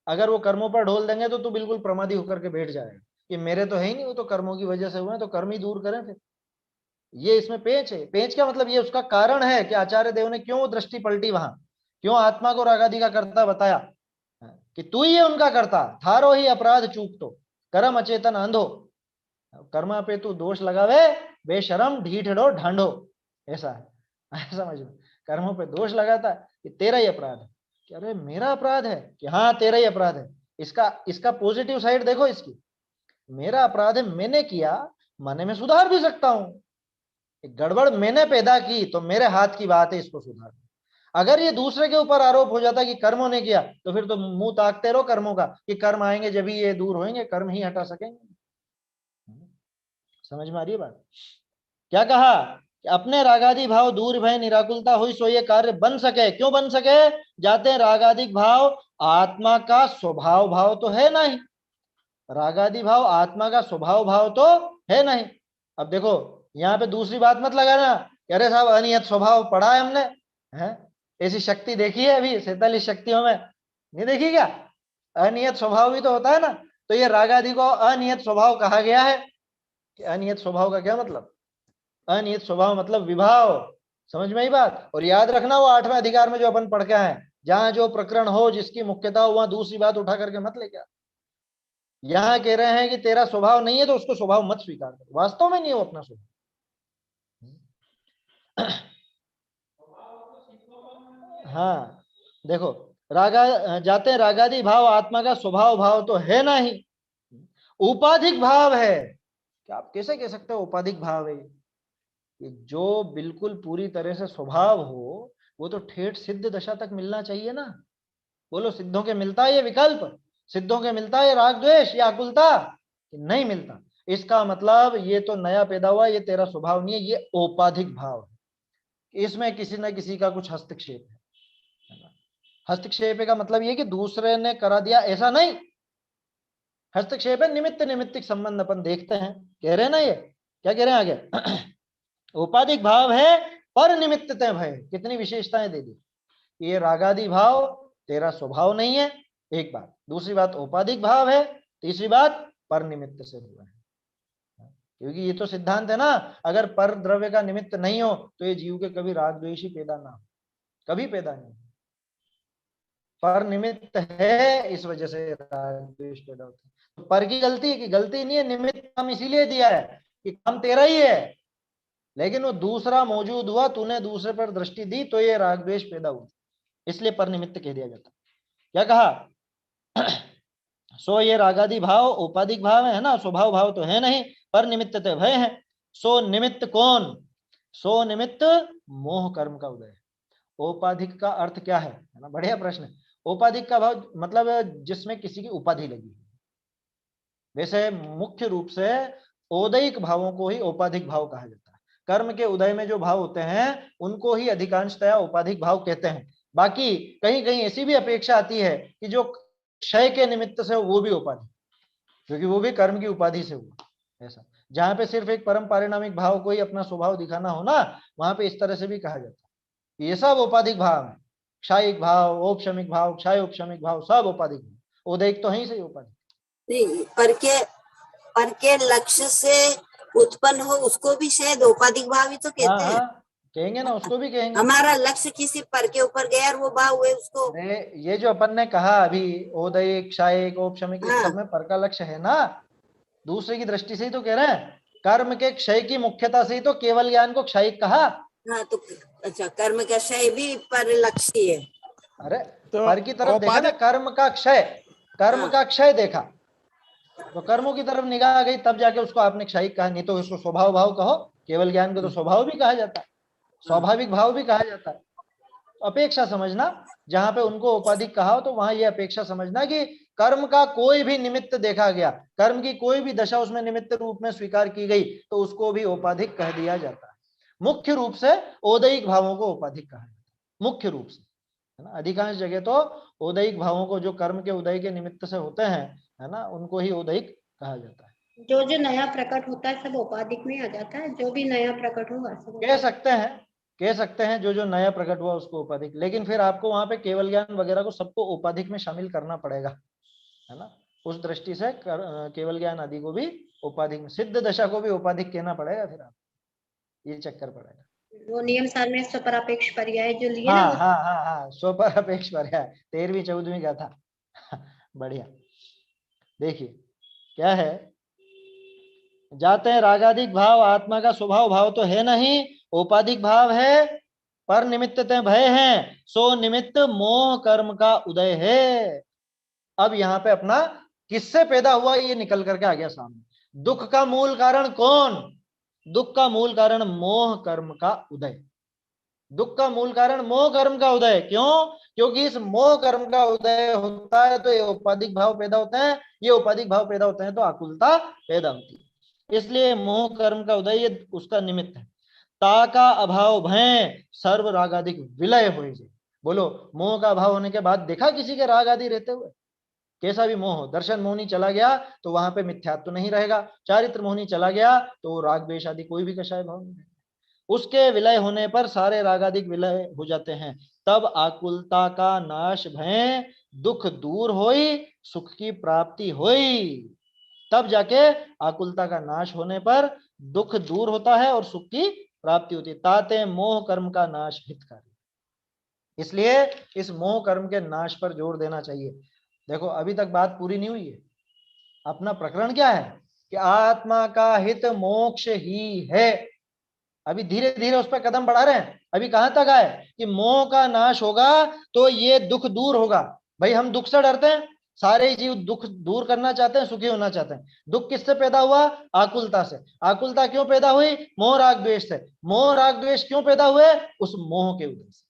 अगर वो कर्मों पर ढोल देंगे तो तू बिल्कुल प्रमादी होकर के बैठ जाएगा कि मेरे तो है ही नहीं, वो तो कर्मों की वजह से हुए हैं, तो कर्म ही दूर करें फिर। ये इसमें पेच है। पेच का मतलब ये उसका कारण है कि आचार्य देव ने क्यों दृष्टि पलटी वहां, क्यों आत्मा को रागादि का कर्ता बताया, कि तू ही है उनका करता, थारो ही अपराध चूक तो कर्म अचेतन अंधो। कर्मा पे तू दोष लगावे, बेशरम ढीठड़ो ढांडो, ऐसा है। समझ लो, कर्मों पे दोष लगाता है कि तेरा ही अपराध है, कि अरे मेरा अपराध है, कि हाँ तेरा ही अपराध है। इसका इसका पॉजिटिव साइड देखो इसकी, मेरा अपराध है, मैंने किया, माने मैं सुधार भी सकता हूं। गड़बड़ मैंने पैदा की तो मेरे हाथ की बात है इसको सुधार। अगर ये दूसरे के ऊपर आरोप हो जाता कि कर्मों ने किया, तो फिर तो मुंह ताकते रहो कर्मों का, कि कर्म आएंगे जब ही ये दूर होंगे, कर्म ही हटा सकेंगे। समझ में आ रही है बात? क्या कहा कि अपने रागादि भाव दूर भय निराकुलता हुई सो ये कार्य बन सके। क्यों बन सके? जाते हैं रागादिक भाव आत्मा का स्वभाव भाव तो है नहीं, रागादि भाव आत्मा का स्वभाव भाव तो है नहीं। अब देखो यहाँ पे दूसरी बात मत लगाना कि अरे साहब अनियत स्वभाव पढ़ा है हमने, है ऐसी शक्ति देखी है अभी 47 शक्तियों में, नहीं देखी क्या? अनियत स्वभाव भी तो होता है ना। तो ये रागादि को अनियत स्वभाव कहा गया है। कि अनियत स्वभाव का क्या मतलब? अनियत स्वभाव मतलब विभाव। समझ में आई बात? और याद रखना वो 8वें अधिकार में जो अपन पढ़ के आए, जहां जो प्रकरण हो जिसकी मुख्यता हो वहां दूसरी बात उठा करके मत लेके आ। यहां कह रहे हैं कि तेरा स्वभाव नहीं है तो उसको स्वभाव मत स्वीकार करो, वास्तव में नहीं है वो अपना स्वभाव। हाँ देखो, रागा जाते हैं रागादि भाव आत्मा का स्वभाव भाव तो है नहीं, उपाधिक भाव है। क्या आप कैसे कह सकते हो उपाधिक भाव है? कि जो बिल्कुल पूरी तरह से स्वभाव हो वो तो ठेठ सिद्ध दशा तक मिलना चाहिए ना। बोलो सिद्धों के मिलता है ये विकल्प? सिद्धों के मिलता है राग द्वेष या आकुलता? नहीं मिलता। इसका मतलब ये तो नया पैदा हुआ, ये तेरा स्वभाव नहीं है, ये औपाधिक भाव है। इसमें किसी न किसी का कुछ हस्तक्षेप है ना? हस्तक्षेप का मतलब ये कि दूसरे ने करा दिया ऐसा नहीं, हस्तक्षेप है निमित्त निमित्तिक संबंध अपन देखते हैं। कह रहे हैं ना ये, क्या कह रहे हैं आगे? औपाधिक भाव है पर निमित्तते भय। कितनी विशेषताएं दे दी। ये रागादि भाव तेरा स्वभाव नहीं है, एक बात। दूसरी बात औपाधिक भाव है। तीसरी बात पर निमित्त से हुआ है। क्योंकि ये तो सिद्धांत है ना, अगर पर द्रव्य का निमित्त नहीं हो तो ये जीव के कभी राग द्वेष ही पैदा ना हो, कभी पैदा नहीं। पर निमित्त है इस वजह से राग द्वेष पैदा होता है। तो पर की गलती है कि गलती नहीं है, निमित्त काम इसीलिए दिया है कि काम तेरा ही है, लेकिन वो दूसरा मौजूद हुआ, तूने दूसरे पर दृष्टि दी तो ये राग द्वेष पैदा हुआ, इसलिए पर निमित्त कह दिया जाता। क्या कहा? सो ये रागादि भाव औपाधिक भाव है ना, स्वभाव भाव तो है नहीं, पर निमित्त भय है। सो निमित्त कौन? सो निमित्त मोह कर्म का उदय। औपाधिक का अर्थ क्या है ना? बढ़िया प्रश्न है। औपाधिक का भाव मतलब जिसमें किसी की उपाधि लगी। वैसे मुख्य रूप से औदैहिक भावों को ही औपाधिक भाव कहा जाता है। कर्म के उदय में जो भाव होते हैं उनको ही अधिकांशतया औपाधिक भाव कहते हैं। बाकी कहीं कहीं ऐसी भी अपेक्षा आती है कि जो क्षय के निमित्त से वो भी उपाधि, क्योंकि वो भी कर्म की उपाधि से हुआ। ऐसा जहां पे सिर्फ एक परम पारिणामिक भाव को ही अपना स्वभाव दिखाना हो ना, वहां पे इस तरह से भी कहा जाता है ये सब औपाधिक भाव है। क्षायिक भाव, औपशमिक भाव, क्षय औपशमिक भाव, सब औपाधिक भाव। उदयिक तो है ही सही औपाधिक। नहीं, पर के लक्ष्य से उत्पन्न हो उसको भी शायद औपाधिक भाव ही तो हाँ कहते हैं। हाँ, कहेंगे ना, उसको भी कहेंगे। हमारा लक्ष्य किसी पर के ऊपर गया और वो भाव हुए उसको। अरे ये जो अपन ने कहा अभी, उदयिक, क्षयिक, औपशमिक, इस हाँ। सब में पर का लक्ष्य है ना, दूसरे की दृष्टि से ही तो कह रहे हैं। कर्म के क्षय की मुख्यता से ही तो केवल ज्ञान को क्षयिक कहा। हाँ तो अच्छा, कर्म का क्षय भी पर लक्ष्य है। अरे तो पर की तरफ देखा ना, औपाधिक कर्म का क्षय, कर्म हाँ। का क्षय देखा, तो कर्मों की तरफ निगाह गई, तब जाके उसको आपने क्षयिक कहा। नहीं तो उसको स्वभाव भाव कहो, केवल ज्ञान को तो स्वभाव भी कहा जाता है, स्वाभाविक भाव भी कहा जाता है। अपेक्षा समझना, जहां पे उनको औपाधिक कहा हो तो वहां ये अपेक्षा समझना कि कर्म का कोई भी निमित्त देखा गया, कर्म की कोई भी दशा उसमें निमित्त रूप में स्वीकार की गई, तो उसको भी औपाधिक कह दिया जाता है। मुख्य रूप से औदैहिक भावों को औपाधिक कहा जाता है, मुख्य रूप से, है ना। अधिकांश जगह तो औदैहिक भावों को, जो कर्म के उदय के निमित्त से होते हैं, है ना, उनको ही औदैहिक कहा जाता है। जो जो नया प्रकट होता है सब औपाधिक में आ जाता है, जो भी नया प्रकट होगा सब कह सकते हैं, कह सकते हैं जो जो नया प्रकट हुआ उसको औपाधिक, लेकिन फिर आपको वहां पे केवल ज्ञान वगैरह को सबको औपाधिक में शामिल करना पड़ेगा, है ना। उस दृष्टि से केवल ज्ञान आदि को भी औपाधिक में, सिद्ध दशा को भी औपाधिक कहना पड़ेगा, फिर आप ये चक्कर पड़ेगा। वो नियम सार में स्वपरापेक्ष पर्याय जो लिए ना, हाँ हाँ हाँ हाँ, स्वपर अपेक्ष पर्याय 13वीं 14वीं का था। बढ़िया। देखिए क्या है, जाते हैं रागाधिक भाव आत्मा का स्वभाव भाव तो है नहीं, औपाधिक भाव है, पर निमित्त भय है, सो निमित्त मोह कर्म का उदय है। अब यहाँ पे अपना किससे पैदा हुआ ये निकल करके आ गया सामने। दुख का मूल कारण कौन? दुख का मूल कारण मोह कर्म का उदय। दुख का मूल कारण मोह कर्म का उदय। क्यों? क्योंकि इस मोह कर्म का उदय होता है तो ये औपाधिक भाव पैदा होते हैं, ये औपाधिक भाव पैदा होते हैं तो आकुलता पैदा होती है। इसलिए मोह कर्म का उदय ये उसका निमित्त है। ता का अभाव भय सर्व रागादिक विलय हो जाए। बोलो, मोह का अभाव होने के बाद देखा किसी के राग आदि रहते हुए? कैसा भी मोह हो, दर्शन मोहनी चला गया तो वहां पे मिथ्यात्व नहीं रहेगा, चारित्र मोहनी चला गया तो राग द्वेष आदि कोई भी कषाय भाव नहीं रहेगा। उसके विलय होने पर सारे रागादिक विलय हो जाते हैं, तब आकुलता का नाश भय, दुख दूर होई, सुख की प्राप्ति होई। तब जाके आकुलता का नाश होने पर दुख दूर होता है और सुख की प्राप्ति होती है। ताते मोह कर्म का नाश हितकारी। इसलिए इस मोह कर्म के नाश पर जोर देना चाहिए। देखो अभी तक बात पूरी नहीं हुई है। अपना प्रकरण क्या है कि आत्मा का हित मोक्ष ही है। अभी धीरे धीरे उस पर कदम बढ़ा रहे हैं। अभी कहां तक आए कि मोह का नाश होगा तो ये दुख दूर होगा। भाई हम दुख से डरते हैं, सारे जीव दुख दूर करना चाहते हैं, सुखी होना चाहते हैं। दुख किससे पैदा हुआ? आकुलता से। आकुलता क्यों पैदा हुई? मोह राग द्वेष से। मोह राग द्वेष क्यों पैदा हुए? उस मोह के उदय से।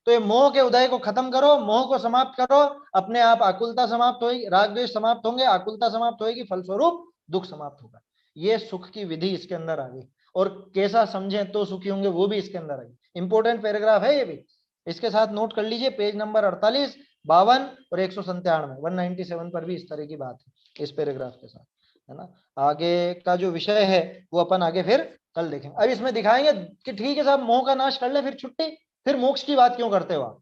तो ये मोह के उदय को खत्म करो, मोह को समाप्त करो, अपने आप आकुलता समाप्त होगी, राग द्वेष समाप्त होंगे, आकुलता समाप्त होगी, फलस्वरूप दुख समाप्त होगा। ये सुख की विधि इसके अंदर आ गई। और कैसा समझे तो सुखी होंगे वो भी इसके अंदर आ गई। इंपोर्टेंट पैराग्राफ है ये भी, इसके साथ नोट कर लीजिए, पेज नंबर 48, 52 और 197, 197 पर भी इस तरह की बात है इस पैराग्राफ के साथ, है ना। आगे का जो विषय है वो अपन आगे फिर कल देखेंगे। अब इसमें दिखाएंगे कि ठीक है साहब, मोह का नाश कर ले फिर छुट्टी, फिर मोक्ष की बात क्यों करते हो आप?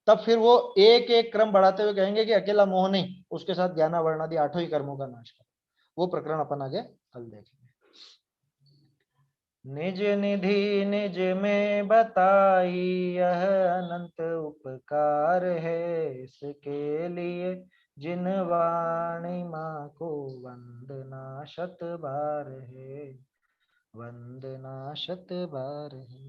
तब फिर वो एक एक क्रम बढ़ाते हुए कहेंगे कि अकेला मोह नहीं, उसके साथ ज्ञाना वर्णादि 8 ही कर्मों का नाश कर। वो प्रकरण अपन आगे कल देखेंगे। निज निधि निज में बताई यह अनंत उपकार है, इसके लिए जिन वाणी माँ को वंदना शत बार है, वंदना शत बार है।